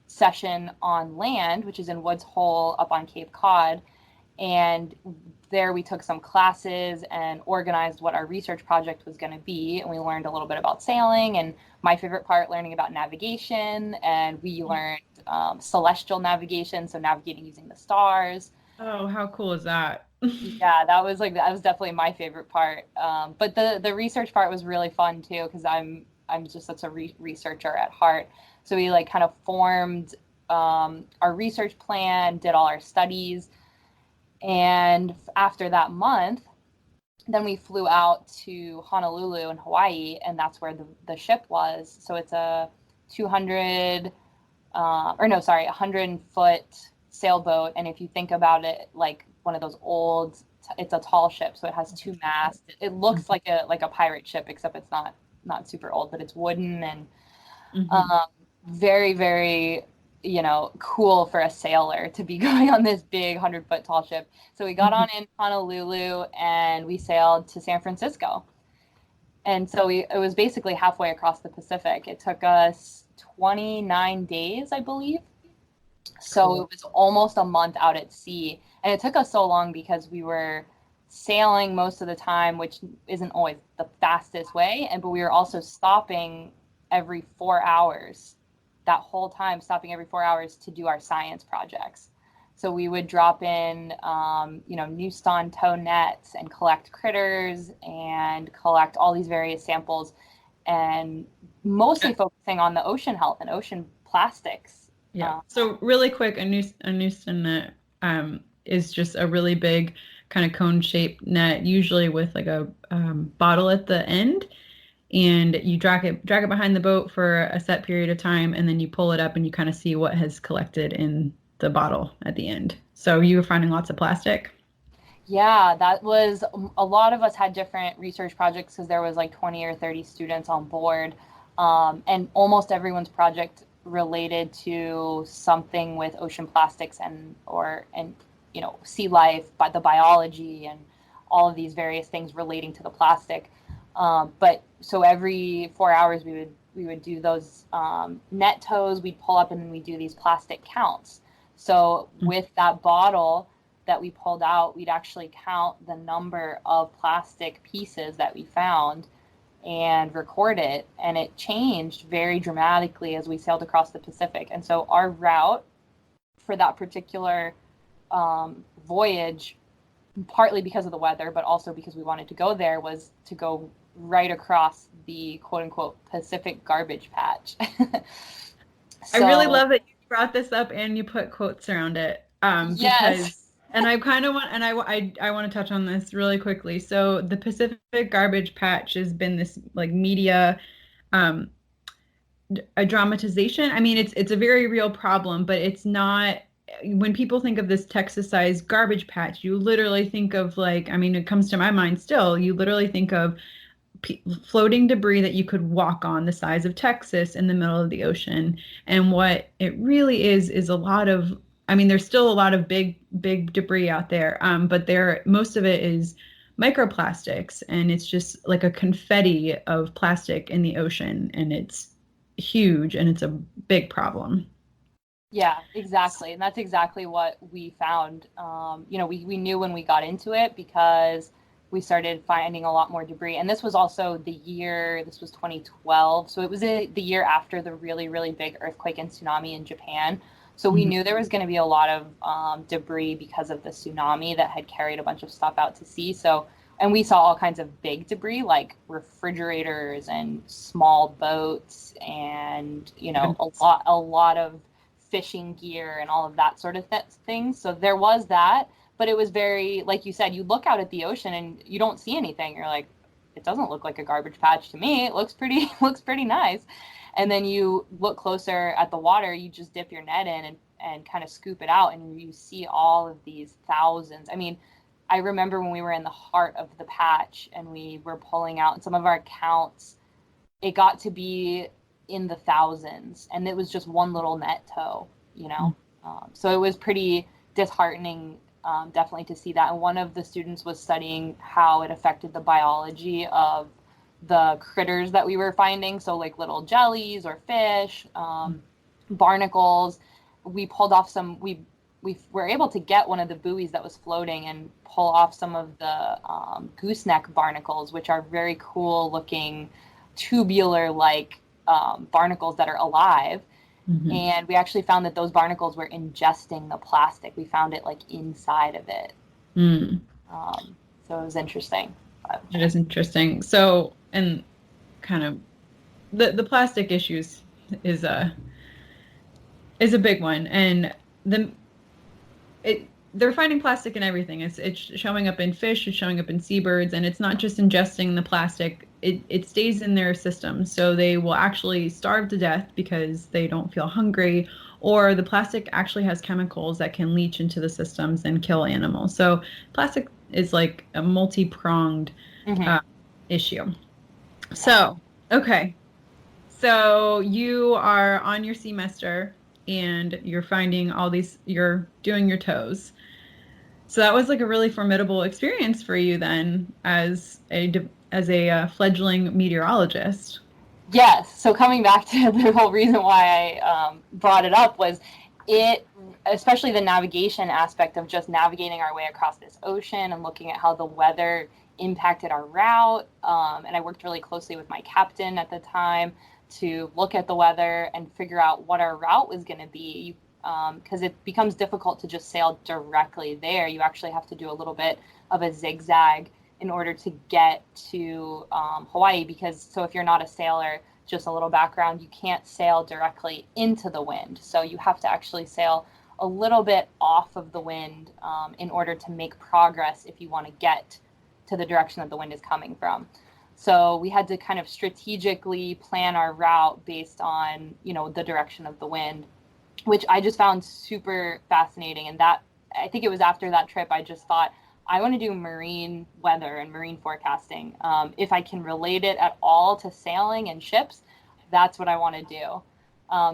session on land, which is in Woods Hole up on Cape Cod. And there we took some classes and organized what our research project was going to be. And we learned a little bit about sailing, and my favorite part, learning about navigation. And we learned celestial navigation, so navigating using the stars. Oh, how cool is that? Yeah, that was definitely my favorite part. But the research part was really fun too, because I'm just such a researcher at heart. So we kind of formed our research plan, did all our studies. And after that month, then we flew out to Honolulu in Hawaii, and that's where the ship was. So it's a 100-foot sailboat. And if you think about it like one of those old it's a tall ship, so it has two masts. It looks like a pirate ship, except it's not super old, but it's wooden and um, very, very, cool for a sailor to be going on this big 100-foot tall ship. So we got on in Honolulu and we sailed to San Francisco. And so it was basically halfway across the Pacific. It took us 29 days, I believe. So Cool. it was almost a month out at sea. And it took us so long because we were sailing most of the time, which isn't always the fastest way. But we were also stopping every 4 hours, that whole time, stopping every 4 hours to do our science projects. So we would drop in, Newstone tow nets and collect critters and collect all these various samples, and mostly focusing on the ocean health and ocean plastics. Yeah. So really quick, a Newstone net is just a really big kind of cone-shaped net, usually with like a bottle at the end, and you drag it behind the boat for a set period of time, and then you pull it up and you kind of see what has collected in the bottle at the end. So you were finding lots of plastic? Yeah, that was a lot of us had different research projects because there was like 20 or 30 students on board. And almost everyone's project related to something with ocean plastics and sea life, but the biology and all of these various things relating to the plastic. But so every 4 hours we would do those net tows. We'd pull up and we'd do these plastic counts. So with that bottle that we pulled out, we'd actually count the number of plastic pieces that we found and record it. And it changed very dramatically as we sailed across the Pacific. And so our route for that particular voyage, partly because of the weather, but also because we wanted to go there, was to go right across the quote unquote Pacific garbage patch. I really love that you brought this up and you put quotes around it. Yes. Because, and I kind of want, and I want to touch on this really quickly. So the Pacific Garbage Patch has been this like media, um, a dramatization. I mean, it's a very real problem, but it's not. When people think of this Texas-sized garbage patch, you literally think of like, I mean, it comes to my mind still. You literally think of floating debris that you could walk on the size of Texas in the middle of the ocean. And what it really is a lot of, I mean, there's still a lot of big debris out there, but most of it is microplastics, and it's just like a confetti of plastic in the ocean, and it's huge and it's a big problem. Yeah, exactly. And that's exactly what we found. We knew when we got into it because we started finding a lot more debris. And this was also this was 2012. So it was the year after the really, really big earthquake and tsunami in Japan. So we knew there was going to be a lot of debris because of the tsunami that had carried a bunch of stuff out to sea. And we saw all kinds of big debris like refrigerators and small boats and, a lot of fishing gear and all of that sort of things. So there was that, but it was very, like you said, you look out at the ocean and you don't see anything. You're like, it doesn't look like a garbage patch to me. It looks pretty nice. And then you look closer at the water, you just dip your net in and kind of scoop it out, and you see all of these thousands. I mean, I remember when we were in the heart of the patch and we were pulling out some of our counts, it got to be in the thousands, and it was just one little net tow, so it was pretty disheartening, definitely, to see that. And one of the students was studying how it affected the biology of the critters that we were finding, so like little jellies or fish, barnacles. We pulled off we were able to get one of the buoys that was floating and pull off some of the gooseneck barnacles, which are very cool looking tubular like barnacles that are alive. And we actually found that those barnacles were ingesting the plastic. We found it like inside of it. So it was interesting. It is interesting. So, and kind of the plastic issues is a big one, and they're finding plastic in everything. It's showing up in fish, it's showing up in seabirds, and it's not just ingesting the plastic. It stays in their system, so they will actually starve to death because they don't feel hungry, or the plastic actually has chemicals that can leach into the systems and kill animals. So plastic is like a multi-pronged Hmm. uh, issue. Yeah. So, okay. So you are on your semester and you're finding all these, you're doing your toes. So that was like a really formidable experience for you then as a fledgling meteorologist. Yes. So coming back to the whole reason why I brought it up was it, especially the navigation aspect of just navigating our way across this ocean and looking at how the weather impacted our route. And I worked really closely with my captain at the time to look at the weather and figure out what our route was going to be. Because it becomes difficult to just sail directly there. You actually have to do a little bit of a zigzag in order to get to Hawaii. Because so if you're not a sailor, just a little background, you can't sail directly into the wind. So you have to actually sail a little bit off of the wind in order to make progress if you want to get to the direction that the wind is coming from. So we had to kind of strategically plan our route based on, the direction of the wind, which I just found super fascinating. And that, I think it was after that trip, I just thought, I want to do marine weather and marine forecasting. If I can relate it at all to sailing and ships, that's what I want to do.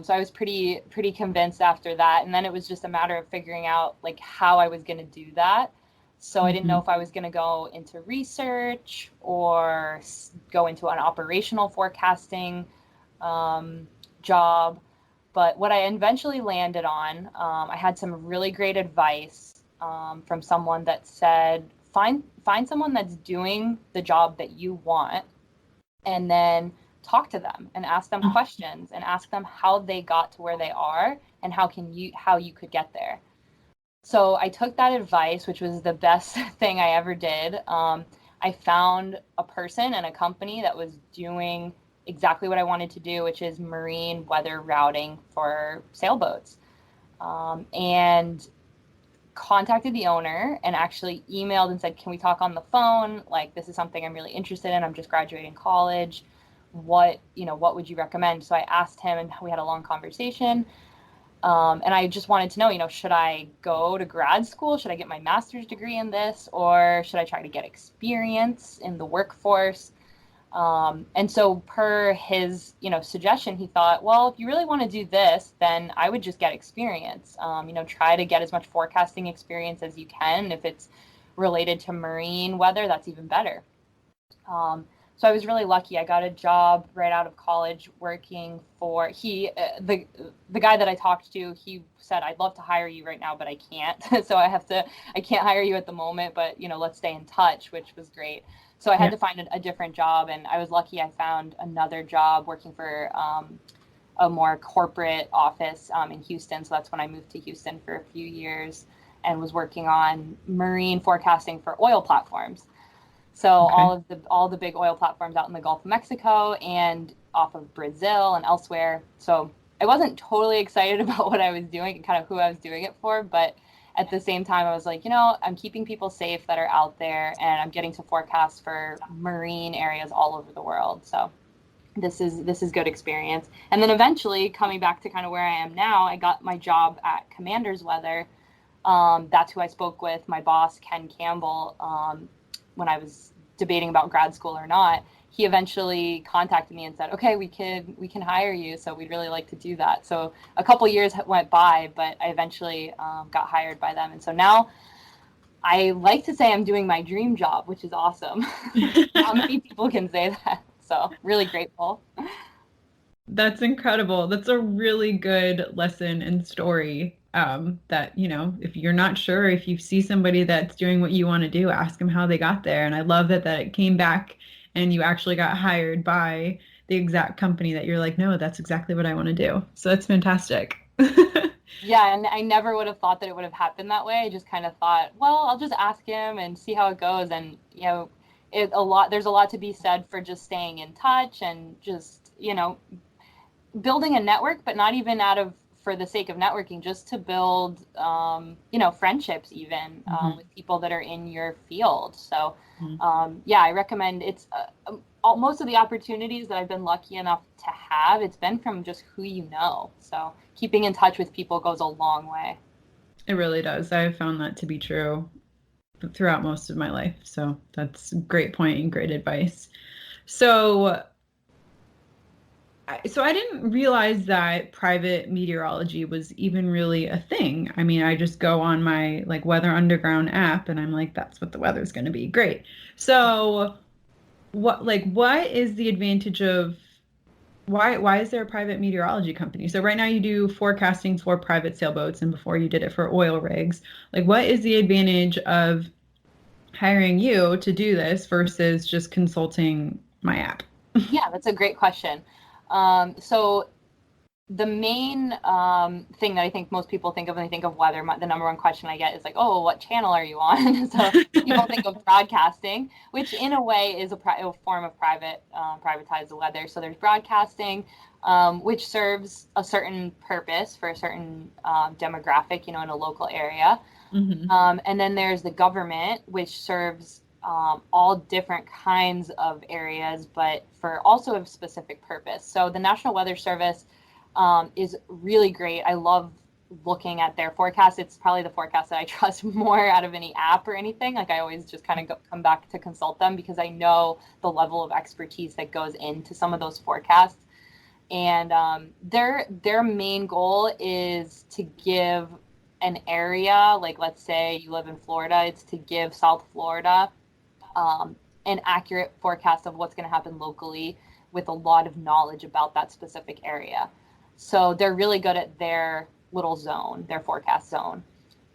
So I was pretty convinced after that, and then it was just a matter of figuring out like how I was going to do that. So I didn't know Hmm. if I was going to go into research or go into an operational forecasting job. But what I eventually landed on, I had some really great advice from someone that said, find someone that's doing the job that you want, and then talk to them and ask them questions and ask them how they got to where they are and how you could get there. So I took that advice, which was the best thing I ever did. I found a person and a company that was doing exactly what I wanted to do, which is marine weather routing for sailboats. And contacted the owner and actually emailed and said, "Can we talk on the phone? Like, this is something I'm really interested in. I'm just graduating college. What would you recommend?" So I asked him, and we had a long conversation. And I just wanted to know, should I go to grad school? Should I get my master's degree in this? Or should I try to get experience in the workforce? And so per his, suggestion, he thought, well, if you really want to do this, then I would just get experience. Try to get as much forecasting experience as you can. If it's related to marine weather, that's even better. So I was really lucky. I got a job right out of college working for the guy that I talked to. He said, "I'd love to hire you right now, but I can't. So I can't hire you at the moment, but let's stay in touch," which was great. So I had Yeah. to find a different job, and I was lucky. I found another job working for a more corporate office in Houston. So that's when I moved to Houston for a few years and was working on marine forecasting for oil platforms. So Okay. all the big oil platforms out in the Gulf of Mexico and off of Brazil and elsewhere. So I wasn't totally excited about what I was doing and kind of who I was doing it for, but at the same time I was like, I'm keeping people safe that are out there, and I'm getting to forecast for marine areas all over the world. So this is good experience. And then eventually coming back to kind of where I am now, I got my job at Commander's Weather. That's who I spoke with, my boss, Ken Campbell, when I was debating about grad school or not. He eventually contacted me and said, "Okay, we can hire you. So we'd really like to do that." So a couple years went by, but I eventually got hired by them, and so now I like to say I'm doing my dream job, which is awesome. Not many people can say that, so really grateful. That's incredible. That's a really good lesson and story. That, if you're not sure, if you see somebody that's doing what you want to do, ask them how they got there. And I love that it came back and you actually got hired by the exact company that you're like, no, that's exactly what I want to do. So that's fantastic. Yeah, and I never would have thought that it would have happened that way. I just kind of thought, well, I'll just ask him and see how it goes. And there's a lot to be said for just staying in touch and just building a network, but not even out of for the sake of networking, just to build friendships even Mhm. with people that are in your field. So Mhm. yeah, I recommend it's most of the opportunities that I've been lucky enough to have, it's been from just who you know. So keeping in touch with people goes a long way. It really does. I've found that to be true. throughout most of my life. So that's a great point and great advice. So I didn't realize that private meteorology was even really a thing. I mean, I just go on my like Weather Underground app and I'm like, that's what the weather's going to be. Great. So what is the advantage of why is there a private meteorology company? So right now you do forecasting for private sailboats and before you did it for oil rigs. Like what is the advantage of hiring you to do this versus just consulting my app? Yeah, that's a great question. So the main thing that I think most people think of when they think of weather, the number one question I get is like, "Oh, what channel are you on?" So people think of broadcasting, which in a way is a form of privatized weather. So there's broadcasting, which serves a certain purpose for a certain demographic, in a local area. Hmm. And then there's the government, which serves all different kinds of areas, but for also a specific purpose. So the National Weather Service is really great. I love looking at their forecast. It's probably the forecast that I trust more out of any app or anything. Like I always just kind of come back to consult them because I know the level of expertise that goes into some of those forecasts. And their main goal is to give an area, like let's say you live in Florida, it's to give South Florida an accurate forecast of what's going to happen locally with a lot of knowledge about that specific area. So they're really good at their little zone, their forecast zone.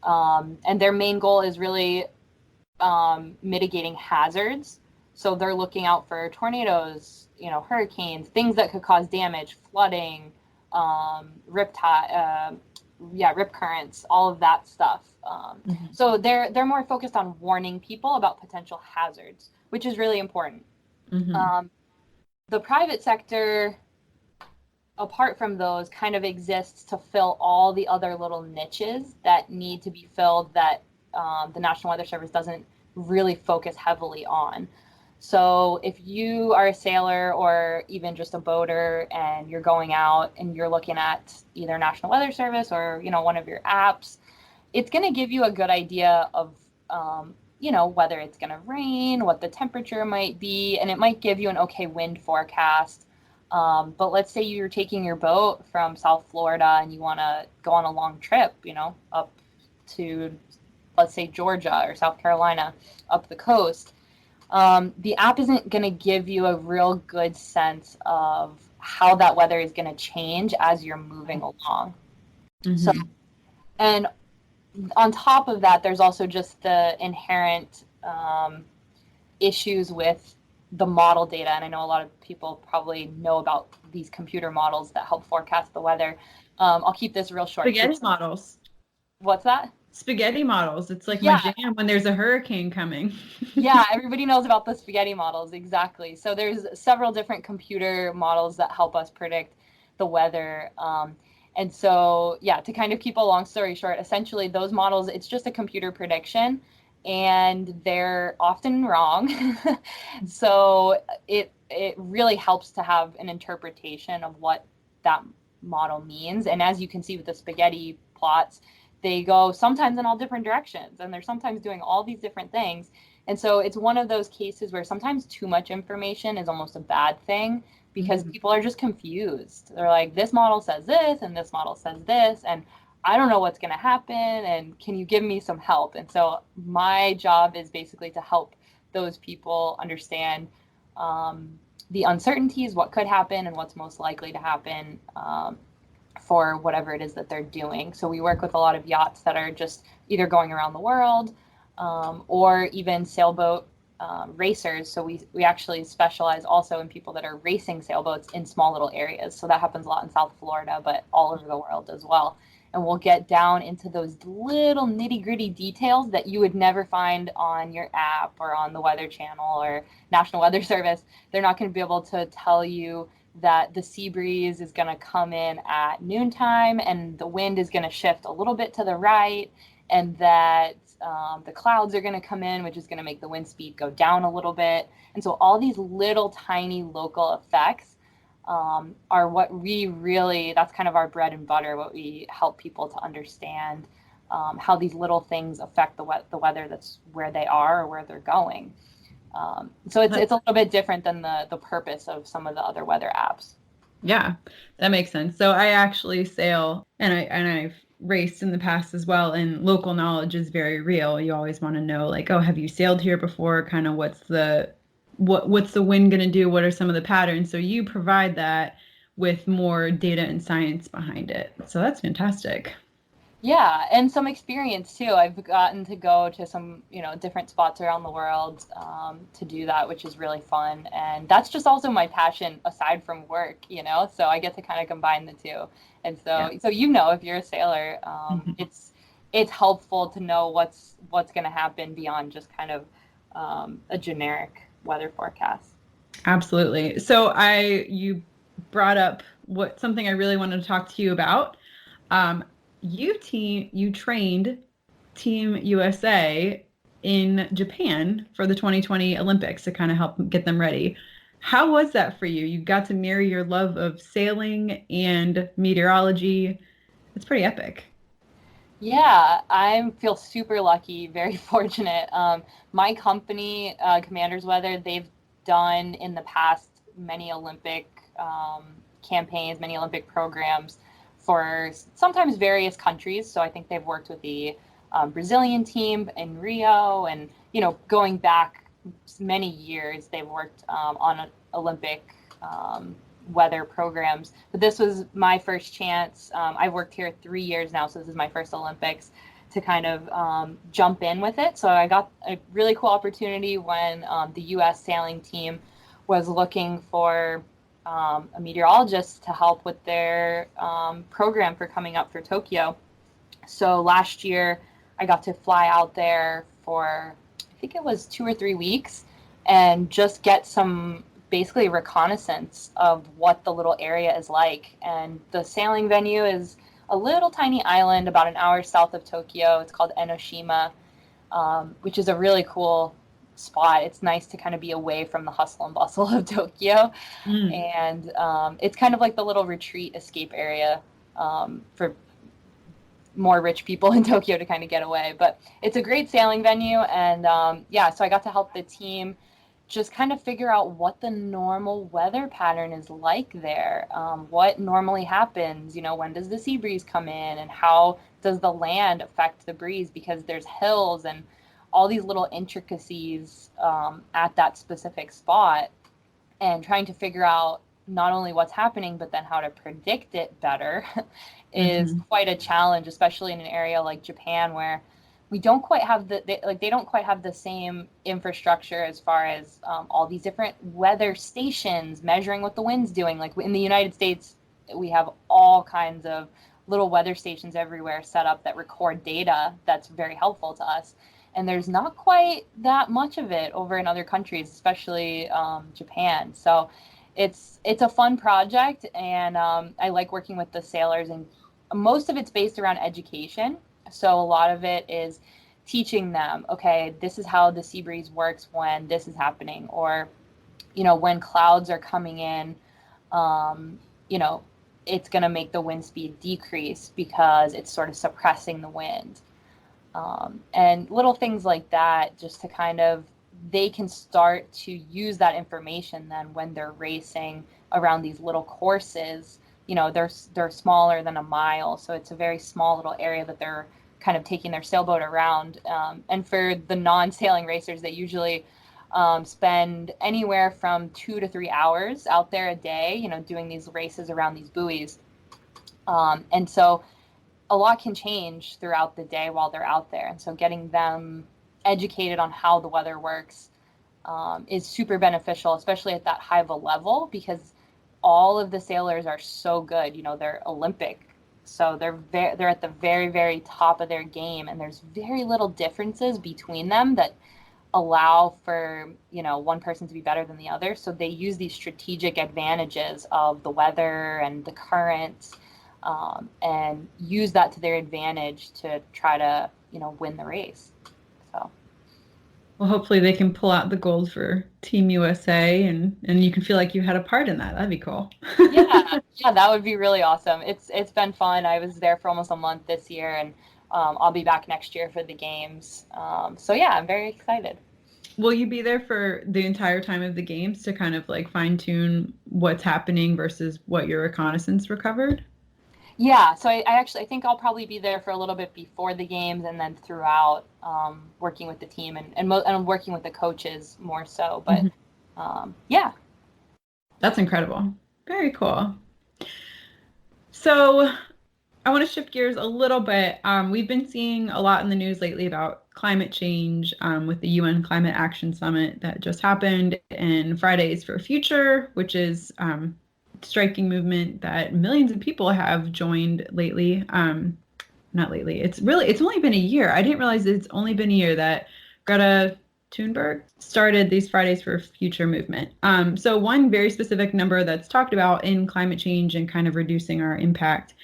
And their main goal is really mitigating hazards. So they're looking out for tornadoes, hurricanes, things that could cause damage, flooding, rip rip currents, all of that stuff. Hmm. So they're more focused on warning people about potential hazards, which is really important. Hmm. Um, the private sector, apart from those, kind of exists to fill all the other little niches that need to be filled that the National Weather Service doesn't really focus heavily on. So if you are a sailor or even just a boater and you're going out and you're looking at either National Weather Service or one of your apps, it's going to give you a good idea of whether it's going to rain, what the temperature might be, and it might give you an okay wind forecast. But let's say you're taking your boat from South Florida and you want to go on a long trip, up to, let's say, Georgia or South Carolina, up the coast. The app isn't going to give you a real good sense of how that weather is going to change as you're moving along. So, Hmm. and on top of that, there's also just the inherent issues with the model data. And I know a lot of people probably know about these computer models that help forecast the weather. I'll keep this real short too. Spaghetti models. What's that? Spaghetti models. It's like my Yeah, jam when there's a hurricane coming. yeah, everybody knows about the spaghetti models, exactly. So there's several different computer models that help us predict the weather. And so, yeah, to kind of keep a long story short, essentially those models, it's just a computer prediction and they're often wrong. So it really helps to have an interpretation of what that model means. And as you can see with the spaghetti plots, they go sometimes in all different directions and they're sometimes doing all these different things. And so it's one of those cases where sometimes too much information is almost a bad thing because Mhm. people are just confused. They're like, this model says this and this model says this, and I don't know what's going to happen. And can you give me some help? And so my job is basically to help those people understand the uncertainties, what could happen, and what's most likely to happen. For whatever it is that they're doing. So we work with a lot of yachts that are just either going around the world or even sailboat racers. So we actually specialize also in people that are racing sailboats in small little areas. So that happens a lot in South Florida, but all over the world as well. And we'll get down into those little nitty gritty details that you would never find on your app or on the Weather Channel or National Weather Service. They're not going to be able to tell you that the sea breeze is going to come in at noontime and the wind is going to shift a little bit to the right, and that the clouds are going to come in, which is going to make the wind speed go down a little bit. And so all these little tiny local effects are what we really, that's kind of our bread and butter, what we help people to understand how these little things affect the weather that's where they are or where they're going. So it's a little bit different than the purpose of some of the other weather apps. Yeah, that makes sense. So I actually sail and I've raced in the past as well, and local knowledge is very real. You always want to know like, oh, have you sailed here before? Kind of what's the wind going to do? What are some of the patterns? So you provide that with more data and science behind it. So that's fantastic. Yeah, and some experience too. I've gotten to go to some, different spots around the world to do that, which is really fun. And that's just also my passion aside from work. So I get to kind of combine the two. And Yeah. so if you're a sailor, Mhm. it's helpful to know what's going to happen beyond just kind of a generic weather forecast. Absolutely. So you brought up what something I really wanted to talk to you about. Um, you trained Team USA in Japan for the 2020 Olympics to kind of help get them ready. How was that for you? You got to marry your love of sailing and meteorology. It's pretty epic. Yeah, I feel super lucky, very fortunate. My company, Commanders Weather, they've done in the past many Olympic campaigns, many Olympic programs for sometimes various countries. So I think they've worked with the Brazilian team in Rio, and going back many years, they've worked on Olympic weather programs. But this was my first chance. I've worked here 3 years now, so this is my first Olympics to kind of jump in with it. So I got a really cool opportunity when the U.S. sailing team was looking for a meteorologist to help with their program for coming up for Tokyo. So last year, I got to fly out there for, I think it was 2 or 3 weeks, and just get some basically reconnaissance of what the little area is like. And the sailing venue is a little tiny island about an hour south of Tokyo. It's called Enoshima, which is a really cool spot. It's nice to kind of be away from the hustle and bustle of Tokyo. Mm. And it's kind of like the little retreat escape area for more rich people in Tokyo to kind of get away. But it's a great sailing venue. And yeah, so I got to help the team just kind of figure out what the normal weather pattern is like there. What normally happens, when does the sea breeze come in, and how does the land affect the breeze, because there's hills and all these little intricacies at that specific spot, and trying to figure out not only what's happening, but then how to predict it better is Hmm. quite a challenge, especially in an area like Japan where we don't quite have they don't quite have the same infrastructure as far as all these different weather stations measuring what the wind's doing. Like in the United States, we have all kinds of little weather stations everywhere set up that record data that's very helpful to us. And there's not quite that much of it over in other countries, especially Japan. So it's a fun project, and I like working with the sailors, and most of it's based around education. So a lot of it is teaching them, okay, this is how the sea breeze works when this is happening, or when clouds are coming in, um, you know, it's going to make the wind speed decrease because it's sort of suppressing the wind. And little things like that, just to kind of, they can start to use that information then when they're racing around these little courses. They're smaller than a mile, so it's a very small little area that they're kind of taking their sailboat around. And for the non-sailing racers, they usually spend anywhere from 2 to 3 hours out there a day, doing these races around these buoys. And so a lot can change throughout the day while they're out there. And so getting them educated on how the weather works is super beneficial, especially at that high of a level, because all of the sailors are so good. They're Olympic. So they're at the very, very top of their game, and there's very little differences between them that allow for, one person to be better than the other. So they use these strategic advantages of the weather and the currents, and use that to their advantage to try to, win the race. So Well, hopefully they can pull out the gold for Team USA and you can feel like you had a part in that. That'd be cool. yeah, yeah, that would be really awesome. It's been fun. I was there for almost a month this year, and I'll be back next year for the games. So yeah, I'm very excited. Will you be there for the entire time of the games to kind of like fine tune what's happening versus what your reconnaissance recovered? Yeah, so I think I'll probably be there for a little bit before the games and then throughout, working with the team and working with the coaches more so. But Mhm. yeah. That's incredible. Very cool. So I want to shift gears a little bit. We've been seeing a lot in the news lately about climate change with the UN Climate Action Summit that just happened, and Fridays for Future, which is striking movement that millions of people have joined lately. Not lately. It's only been a year. I didn't realize it's only been a year that Greta Thunberg started these Fridays for Future movement. So one very specific number that's talked about in climate change and kind of reducing our impact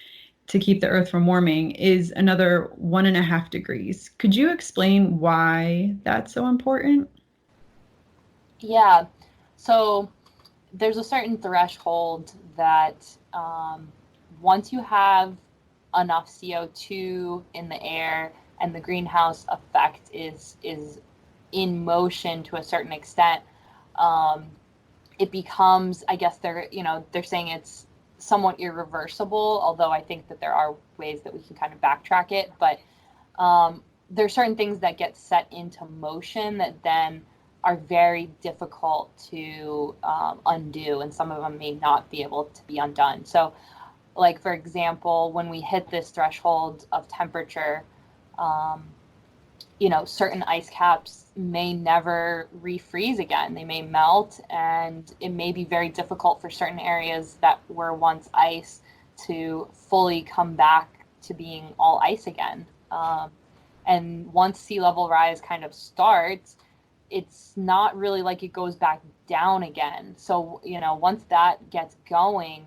to keep the Earth from warming is another 1.5 degrees. Could you explain why that's so important? Yeah. So there's a certain threshold that, once you have enough CO2 in the air and the greenhouse effect is in motion to a certain extent, um, it becomes, I guess they're saying it's somewhat irreversible, although I think that there are ways that we can kind of backtrack it. But there are certain things that get set into motion that then are very difficult to undo, and some of them may not be able to be undone. So, like for example, when we hit this threshold of temperature, um, certain ice caps may never refreeze again. They may melt, and it may be very difficult for certain areas that were once ice to fully come back to being all ice again. And once sea level rise kind of starts, it's not really like it goes back down again. So, once that gets going,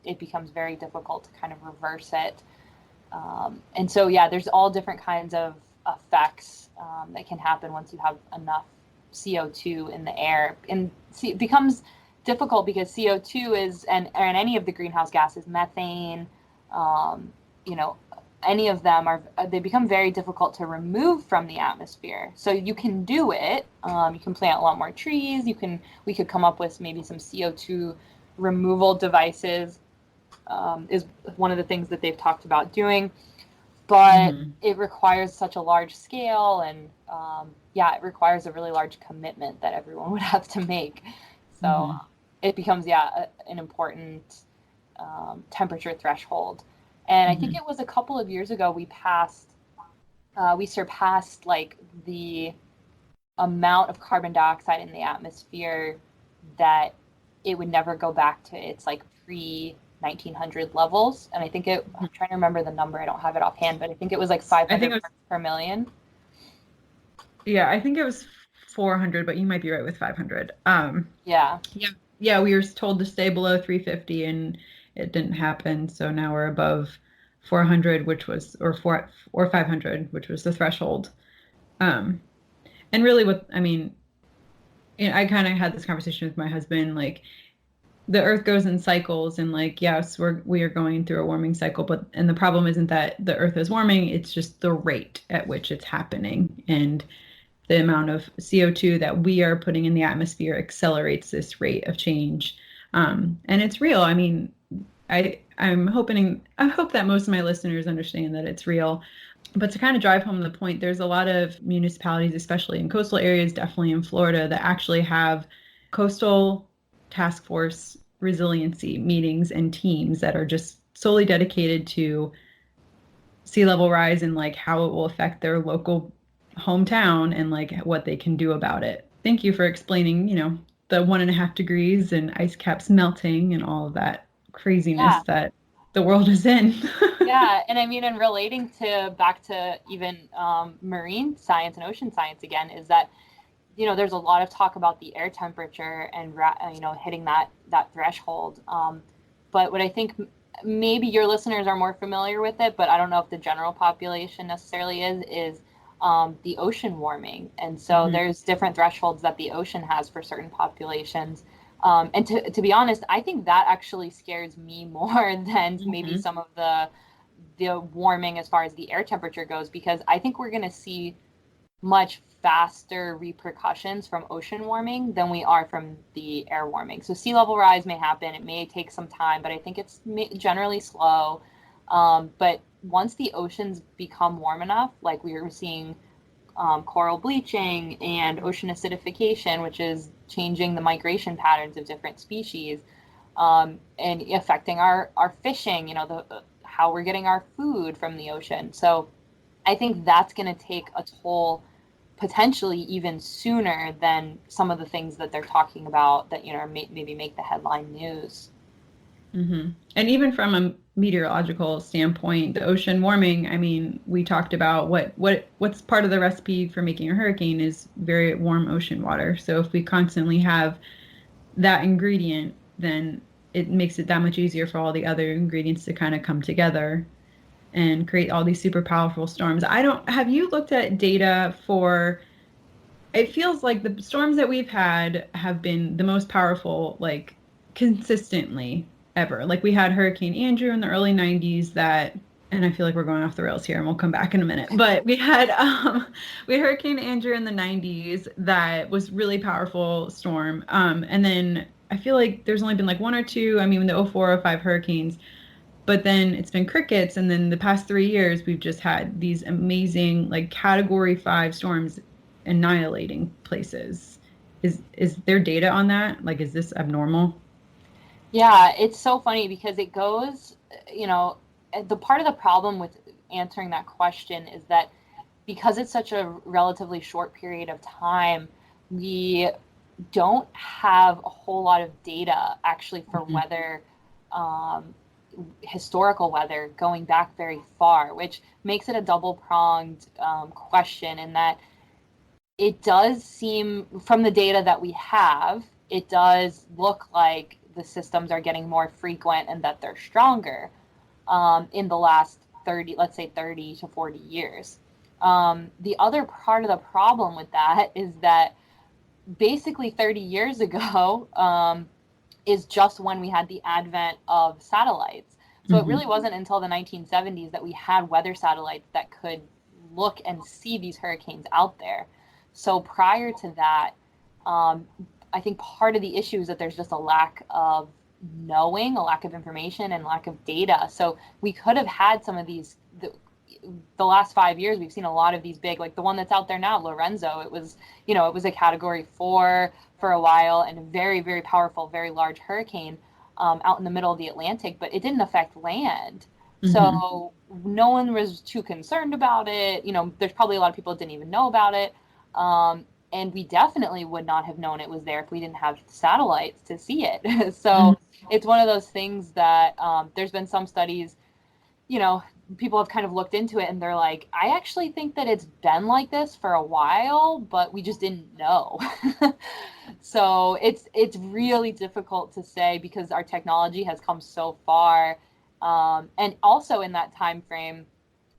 it becomes very difficult to kind of reverse it. And so, yeah, there's all different kinds of effects that can happen once you have enough CO2 in the air. And it becomes difficult because CO2 and any of the greenhouse gases, methane, um, you know, any of them they become very difficult to remove from the atmosphere. So you can do it. You can plant a lot more trees. We could come up with maybe some CO2 removal devices, is one of the things that they've talked about doing, but Hmm. it requires such a large scale, and yeah, it requires a really large commitment that everyone would have to make. So Hmm. it becomes, yeah, an important temperature threshold. And I think Hmm. it was a couple of years ago we surpassed like the amount of carbon dioxide in the atmosphere that it would never go back to its like pre 1900 levels. And I think I'm trying to remember the number. I don't have it offhand, but I think it was like I think 500 it was, parts per million. yeah, I think it was 400, but you might be right with 500. Yeah. Yeah, yeah, we were told to stay below 350 and it didn't happen. So now we're above 400, which was, or 500, which was the threshold. Um, and really what, I mean, I kind of had this conversation with my husband, like the earth goes in cycles and like, yes, we are going through a warming cycle, but, and the problem isn't that the earth is warming, it's just the rate at which it's happening. And the amount of CO2 that we are putting in the atmosphere accelerates this rate of change. And it's real. I mean, I hope that most of my listeners understand that it's real. But to kind of drive home the point, there's a lot of municipalities, especially in coastal areas, definitely in Florida, that actually have coastal task force resiliency meetings and teams that are just solely dedicated to sea level rise and like how it will affect their local hometown and like what they can do about it. Thank you for explaining, the 1.5 degrees and ice caps melting and all of that craziness Yeah. that the world is in. Yeah. And I mean, and relating to back to even marine science and ocean science again, is that, there's a lot of talk about the air temperature and, hitting that threshold. But what I think maybe your listeners are more familiar with it, but I don't know if the general population necessarily is the ocean warming. And so Mhm. there's different thresholds that the ocean has for certain populations. And to be honest, I think that actually scares me more than maybe Mhm. some of the warming as far as the air temperature goes, because I think we're going to see much faster repercussions from ocean warming than we are from the air warming. So sea level rise may happen. It may take some time, but I think it's generally slow. But once the oceans become warm enough, like we were seeing coral bleaching and ocean acidification, which is changing the migration patterns of different species, and affecting our fishing, how we're getting our food from the ocean. So I think that's going to take a toll potentially even sooner than some of the things that they're talking about that, maybe make the headline news. Mm-hmm. And even from a meteorological standpoint, the ocean warming, I mean, we talked about what's part of the recipe for making a hurricane is very warm ocean water. So if we constantly have that ingredient, then it makes it that much easier for all the other ingredients to kind of come together and create all these super powerful storms. Have you looked at data for, it feels like the storms that we've had have been the most powerful, like consistently ever. Like we had Hurricane Andrew in the early 90s that, and I feel like we're going off the rails here and we'll come back in a minute, but we had Hurricane Andrew in the 90s that was really powerful storm. And then I feel like there's only been like one or two, I mean, the 04, 05 hurricanes, but then it's been crickets. And then the past 3 years, we've just had these amazing, like category 5 storms annihilating places. Is there data on that? Like, is this abnormal? Yeah, it's so funny because it goes, the part of the problem with answering that question is that because it's such a relatively short period of time, we don't have a whole lot of data actually for Mm-hmm. weather, historical weather going back very far, which makes it a double-pronged question in that it does seem, from the data that we have, it does look like the systems are getting more frequent and that they're stronger in the last 30, let's say 30 to 40 years. The other part of the problem with that is that basically 30 years ago is just when we had the advent of satellites. So it Mm-hmm. really wasn't until the 1970s that we had weather satellites that could look and see these hurricanes out there. So prior to that, I think part of the issue is that there's just a lack of knowing, a lack of information, and lack of data. So we could have had some of these. The last 5 years, we've seen a lot of these big, like the one that's out there now, Lorenzo. It was, it was a Category 4 for a while and a very, very powerful, very large hurricane out in the middle of the Atlantic, but it didn't affect land. Mm-hmm. So no one was too concerned about it. There's probably a lot of people that didn't even know about it. And we definitely would not have known it was there if we didn't have satellites to see it. So it's one of those things that there's been some studies, people have kind of looked into it and they're like, I actually think that it's been like this for a while, but we just didn't know. So it's really difficult to say because our technology has come so far. And also in that time frame,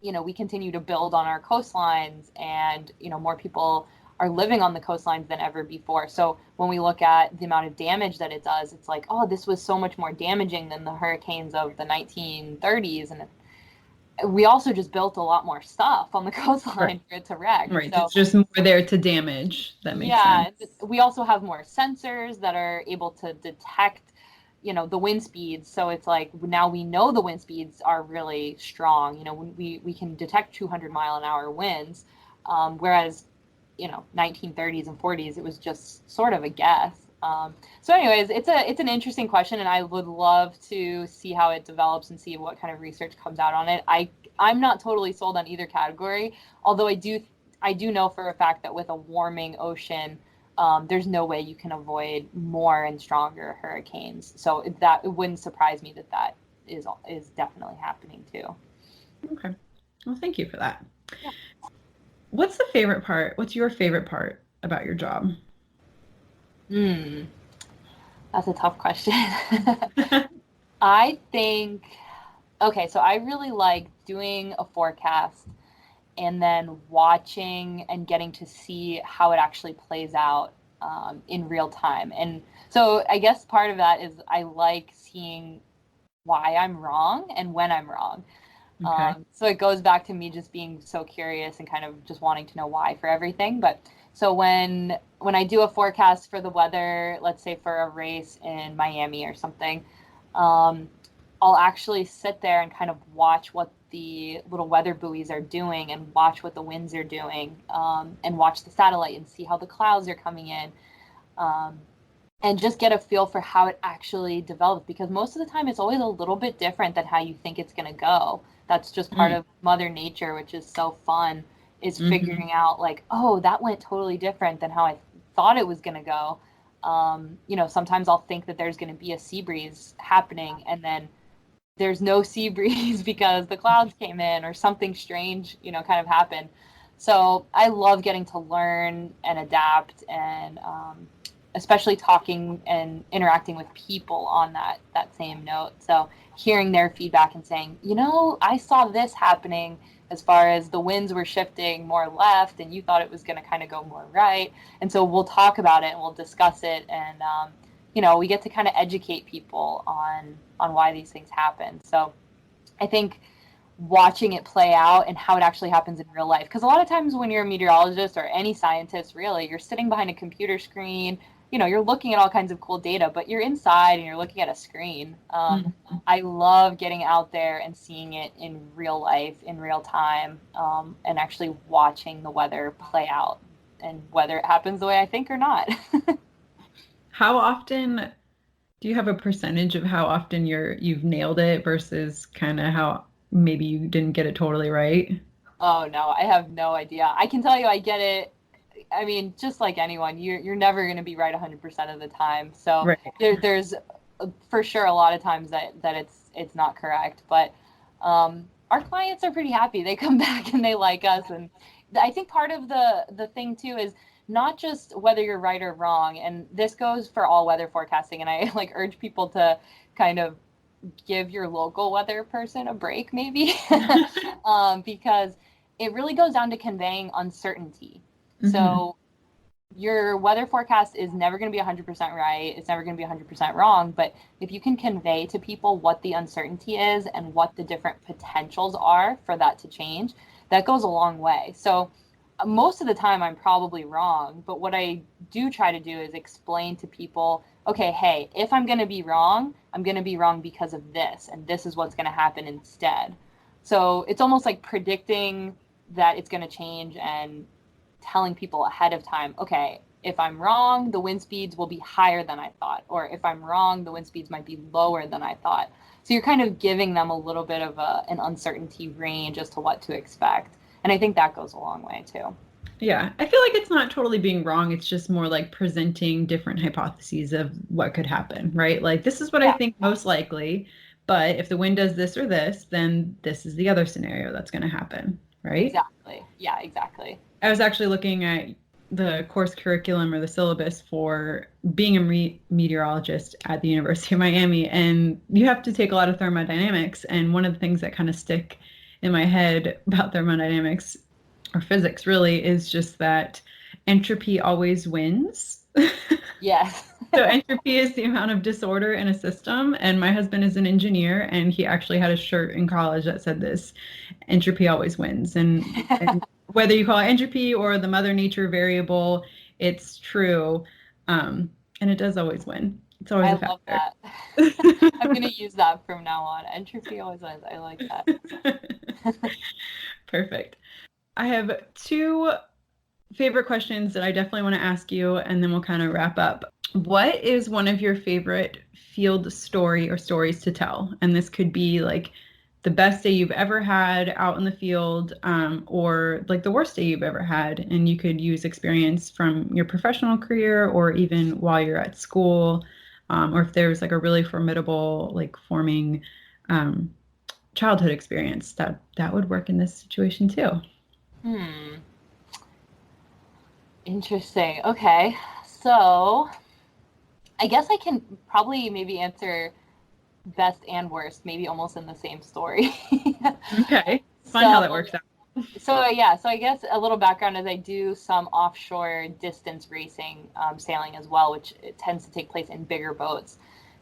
we continue to build on our coastlines and, more people are living on the coastlines than ever before. So when we look at the amount of damage that it does, it's like, oh, this was so much more damaging than the hurricanes of the 1930s. And we also just built a lot more stuff on the coastline Right. for it to wreck. Right. So It's just more there to damage. That makes sense. yeah, we also have more sensors that are able to detect, the wind speeds. So it's like now we know the wind speeds are really strong. We can detect 200-mile-an-hour winds, whereas 1930s and 40s, it was just sort of a guess. So anyways, it's an interesting question, and I would love to see how it develops and see what kind of research comes out on it. I'm not totally sold on either category, although I do know for a fact that with a warming ocean, there's no way you can avoid more and stronger hurricanes. So it wouldn't surprise me that is definitely happening too. Okay. Well, thank you for that. Yeah. What's the favorite part? What's your favorite part about your job? Hmm. That's a tough question. I think, okay, so I really like doing a forecast and then watching and getting to see how it actually plays out in real time. And so I guess part of that is I like seeing why I'm wrong and when I'm wrong. Okay. So it goes back to me just being so curious and kind of just wanting to know why for everything. But so when I do a forecast for the weather, let's say for a race in Miami or something, um, I'll actually sit there and kind of watch what the little weather buoys are doing and watch what the winds are doing, and watch the satellite and see how the clouds are coming in. Um, and just get a feel for how it actually develops, because most of the time it's always a little bit different than how you think it's going to go. That's just part Mm. of Mother Nature, which is so fun, is Hmm. figuring out like, oh, that went totally different than how I thought it was going to go. Sometimes I'll think that there's going to be a sea breeze happening, and then there's no sea breeze because the clouds came in or something strange, kind of happened. So I love getting to learn and adapt, and especially talking and interacting with people on that same note. So hearing their feedback and saying, I saw this happening as far as the winds were shifting more left, and you thought it was going to kind of go more right. And so we'll talk about it and we'll discuss it, and we get to kind of educate people on why these things happen. So I think watching it play out and how it actually happens in real life, because a lot of times when you're a meteorologist or any scientist, really, you're sitting behind a computer screen, you're looking at all kinds of cool data, but you're inside and you're looking at a screen. I love getting out there and seeing it in real life, in real time, and actually watching the weather play out, and whether it happens the way I think or not. How often do you have a percentage of how often you've nailed it versus kind of how maybe you didn't get it totally right? Oh no, I have no idea. I can tell you I get it. I mean, just like anyone, you're never going to be right 100% of the time. So Right. there's for sure a lot of times that it's not correct, but our clients are pretty happy. They come back and they like us, and I think part of the thing too is not just whether you're right or wrong, and this goes for all weather forecasting. And I like urge people to kind of give your local weather person a break, maybe, because it really goes down to conveying uncertainty. Hmm. So your weather forecast is never going to be 100% right. It's never going to be 100% wrong. But if you can convey to people what the uncertainty is and what the different potentials are for that to change, that goes a long way. So most of the time, I'm probably wrong. But what I do try to do is explain to people, okay, hey, if I'm going to be wrong, I'm going to be wrong because of this. And this is what's going to happen instead. So it's almost like predicting that it's going to change and telling people ahead of time, okay, if I'm wrong, the wind speeds will be higher than I thought, or if I'm wrong, the wind speeds might be lower than I thought. So you're kind of giving them a little bit of an uncertainty range as to what to expect. And I think that goes a long way too. Yeah, I feel like it's not totally being wrong. It's just more like presenting different hypotheses of what could happen, right? Like, this is what I Yeah, think most likely, but if the wind does this or this, then this is the other scenario that's going to happen, right? exactly. Yeah, exactly. I was actually looking at the course curriculum or the syllabus for being a meteorologist at the University of Miami, and you have to take a lot of thermodynamics. And one of the things that kind of stick in my head about thermodynamics or physics really is just that entropy always wins. Yes. So entropy is the amount of disorder in a system. And my husband is an engineer, and he actually had a shirt in college that said this, entropy always wins. And whether you call it entropy or the mother nature variable, it's true. And it does always win. It's always I a love factor. that. I'm going to use that from now on. Entropy always wins. I like that. Perfect. I have two favorite questions that I definitely want to ask you, and then we'll kind of wrap up. What is one of your favorite field story or stories to tell? And this could be like the best day you've ever had out in the field, or like the worst day you've ever had. And you could use experience from your professional career or even while you're at school, or if there's like a really formidable, like forming um, childhood experience that would work in this situation too. Hmm. Interesting. Okay. So I guess I can probably maybe answer best and worst, maybe almost in the same story. Okay. Fun how so that works out. so I guess a little background is I do some offshore distance racing, sailing as well, which it tends to take place in bigger boats.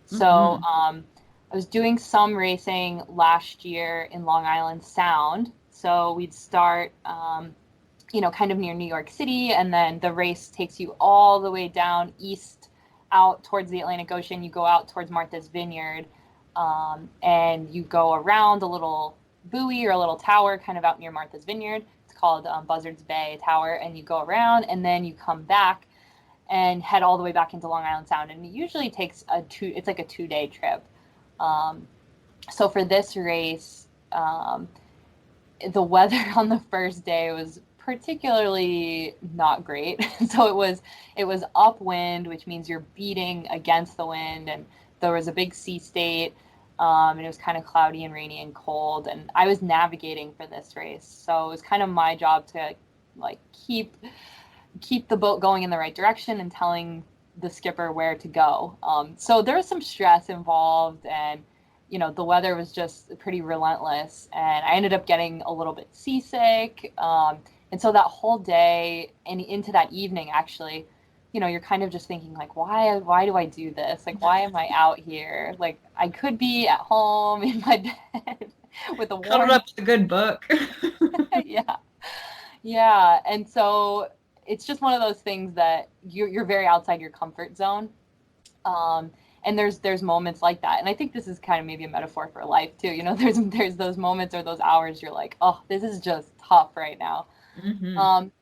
So Hmm. I was doing some racing last year in Long Island Sound. So we'd start, kind of near New York City, and then the race takes you all the way down east out towards the Atlantic Ocean. You go out towards Martha's Vineyard, and you go around a little buoy or a little tower kind of out near Martha's Vineyard. It's called Buzzards Bay Tower, and you go around, and then you come back and head all the way back into Long Island Sound. And it usually takes it's like a 2-day trip. So for this race, the weather on the first day was particularly not great. So it was upwind, which means you're beating against the wind, and there was a big sea state, and it was kind of cloudy and rainy and cold. And I was navigating for this race, so it was kind of my job to like keep the boat going in the right direction and telling the skipper where to go. So there was some stress involved, and the weather was just pretty relentless, and I ended up getting a little bit seasick. And so that whole day and into that evening, actually, you're kind of just thinking like, why do I do this? Like, why am I out here? Like, I could be at home in my bed with a Cuddled warm, up with a good book. yeah, yeah. And so it's just one of those things that you're very outside your comfort zone. And there's moments like that. And I think this is kind of maybe a metaphor for life too. There's those moments or those hours you're like, oh, this is just tough right now.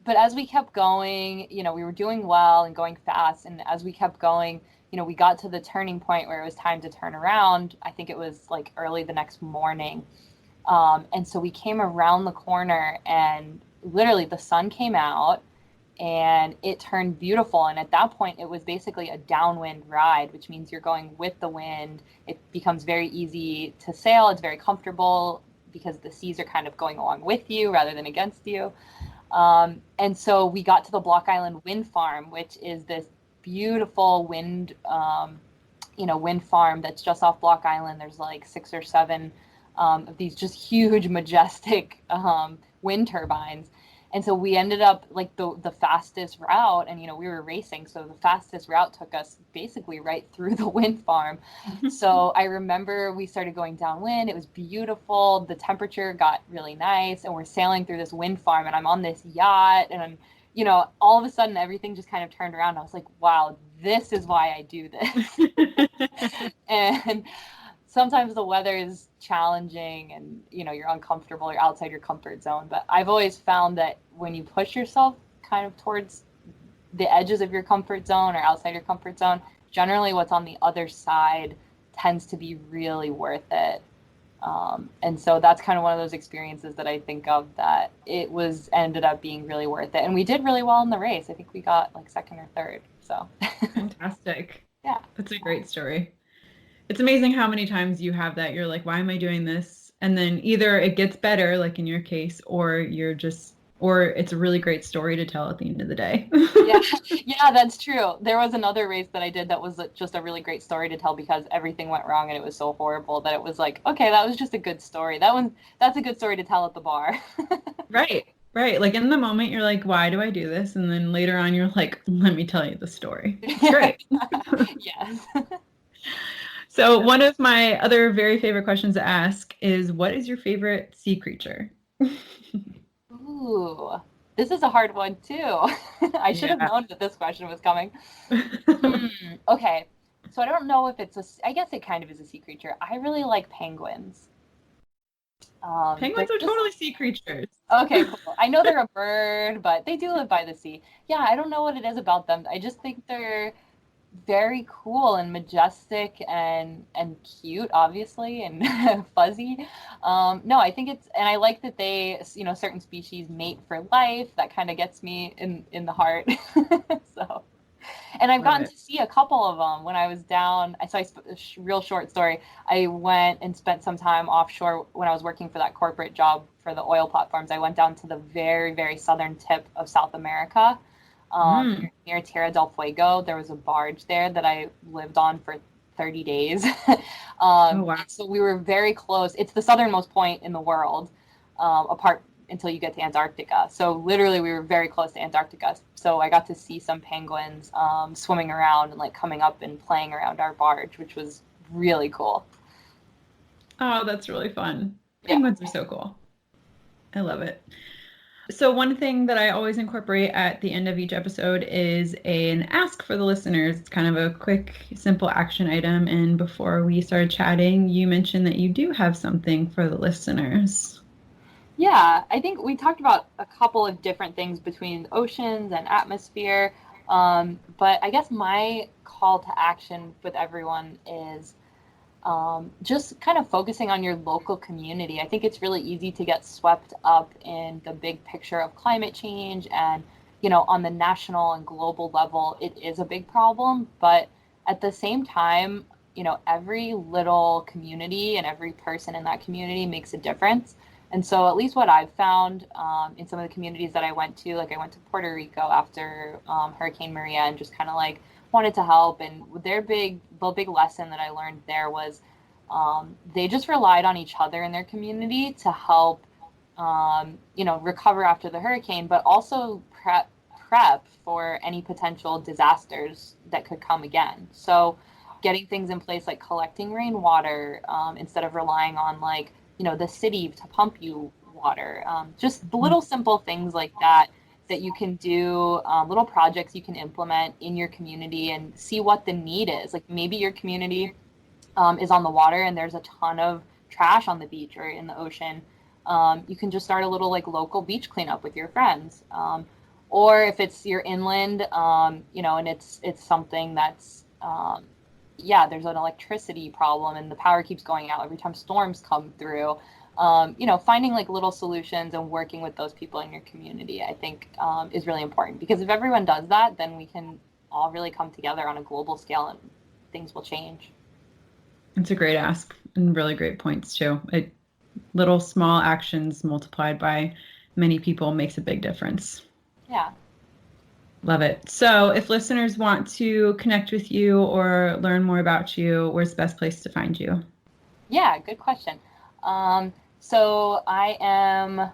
But as we kept going, we were doing well and going fast. And as we kept going, we got to the turning point where it was time to turn around. I think it was like early the next morning. And so we came around the corner, and literally the sun came out and it turned beautiful. And at that point, it was basically a downwind ride, which means you're going with the wind. It becomes very easy to sail. It's very comfortable because the seas are kind of going along with you rather than against you. And so we got to the Block Island Wind Farm, which is this beautiful wind farm that's just off Block Island. There's like 6 or 7 of these just huge, majestic wind turbines. And so we ended up like the fastest route, and we were racing, so the fastest route took us basically right through the wind farm. So I remember we started going downwind. It was beautiful. The temperature got really nice, and we're sailing through this wind farm, and I'm on this yacht, and I'm, all of a sudden everything just kind of turned around. I was like, wow, this is why I do this. And sometimes the weather is challenging, and you're uncomfortable, you're outside your comfort zone. But I've always found that when you push yourself kind of towards the edges of your comfort zone or outside your comfort zone, generally what's on the other side tends to be really worth it. And so that's kind of one of those experiences that I think of that it ended up being really worth it. And we did really well in the race. I think we got like second or third. So Fantastic. Yeah. That's a great story. It's amazing how many times you have that. You're like, why am I doing this? And then either it gets better, like in your case, or it's a really great story to tell at the end of the day. Yeah, that's true. There was another race that I did that was just a really great story to tell because everything went wrong and it was so horrible that it was like, okay, that was just a good story. That's a good story to tell at the bar. Right. Like in the moment, you're like, why do I do this? And then later on, you're like, let me tell you the story. It's great. Yes. So one of my other very favorite questions to ask is, what is your favorite sea creature? Ooh, this is a hard one too. I should have known that this question was coming. Okay, so I don't know if I guess it kind of is a sea creature. I really like penguins. Penguins are totally sea creatures. Okay, cool. I know they're a bird, but they do live by the sea. Yeah, I don't know what it is about them. I just think they're very cool and majestic and cute, obviously, and fuzzy. No, I think and I like that they, certain species mate for life. That kind of gets me in the heart. So, and I've gotten to see a couple of them when I was down. Real short story. I went and spent some time offshore when I was working for that corporate job for the oil platforms. I went down to the very, very southern tip of South America. Near Tierra del Fuego. There was a barge there that I lived on for 30 days. Oh, wow. So we were very close. It's the southernmost point in the world, apart until you get to Antarctica. So literally we were very close to Antarctica. So I got to see some penguins swimming around and like coming up and playing around our barge, which was really cool. Oh, that's really fun. Yeah. Penguins are so cool. I love it. So one thing that I always incorporate at the end of each episode is an ask for the listeners. It's kind of a quick, simple action item. And before we started chatting, you mentioned that you do have something for the listeners. Yeah, I think we talked about a couple of different things between oceans and atmosphere. But I guess my call to action with everyone is just kind of focusing on your local community. I think it's really easy to get swept up in the big picture of climate change, and on the national and global level, it is a big problem. But at the same time, every little community and every person in that community makes a difference. And so, at least what I've found in some of the communities that I went to, like I went to Puerto Rico after Hurricane Maria, and just kind of like wanted to help. And the big lesson that I learned there was they just relied on each other in their community to help, recover after the hurricane, but also prep for any potential disasters that could come again. So getting things in place like collecting rainwater instead of relying on the city to pump you water. Just little simple things like that you can do, little projects you can implement in your community and see what the need is. Like maybe your community is on the water and there's a ton of trash on the beach or in the ocean. You can just start a little local beach cleanup with your friends. Or if it's your inland, and it's something that's, there's an electricity problem and the power keeps going out every time storms come through. Finding little solutions and working with those people in your community, I think is really important, because if everyone does that, then we can all really come together on a global scale and things will change. It's a great ask and really great points too. Little small actions multiplied by many people makes a big difference. Yeah. Love it. So if listeners want to connect with you or learn more about you, where's the best place to find you? Yeah, good question. So I am,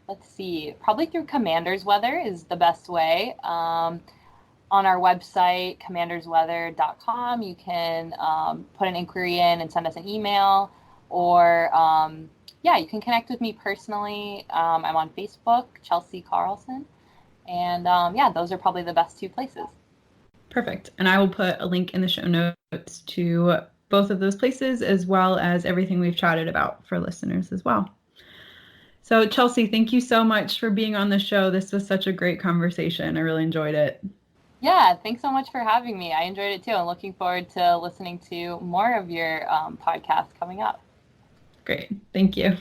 let's see, probably through Commander's Weather is the best way. On our website, commandersweather.com, you can put an inquiry in and send us an email, or you can connect with me personally. I'm on Facebook, Chelsea Carlson. And those are probably the best two places. Perfect. And I will put a link in the show notes to both of those places, as well as everything we've chatted about for listeners as well. So Chelsea, thank you so much for being on the show. This was such a great conversation. I really enjoyed it. Yeah, thanks so much for having me. I enjoyed it too. I'm looking forward to listening to more of your podcasts coming up. Great. Thank you.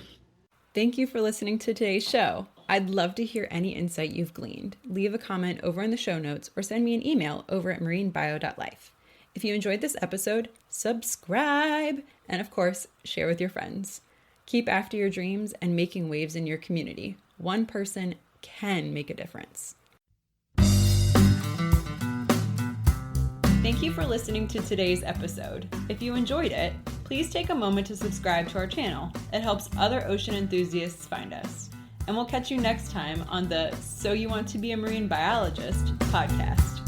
Thank you for listening to today's show. I'd love to hear any insight you've gleaned. Leave a comment over in the show notes or send me an email over at marinebio.life. If you enjoyed this episode, subscribe, and of course, share with your friends. Keep after your dreams and making waves in your community. One person can make a difference. Thank you for listening to today's episode. If you enjoyed it, please take a moment to subscribe to our channel. It helps other ocean enthusiasts find us. And we'll catch you next time on the So You Want to Be a Marine Biologist podcast.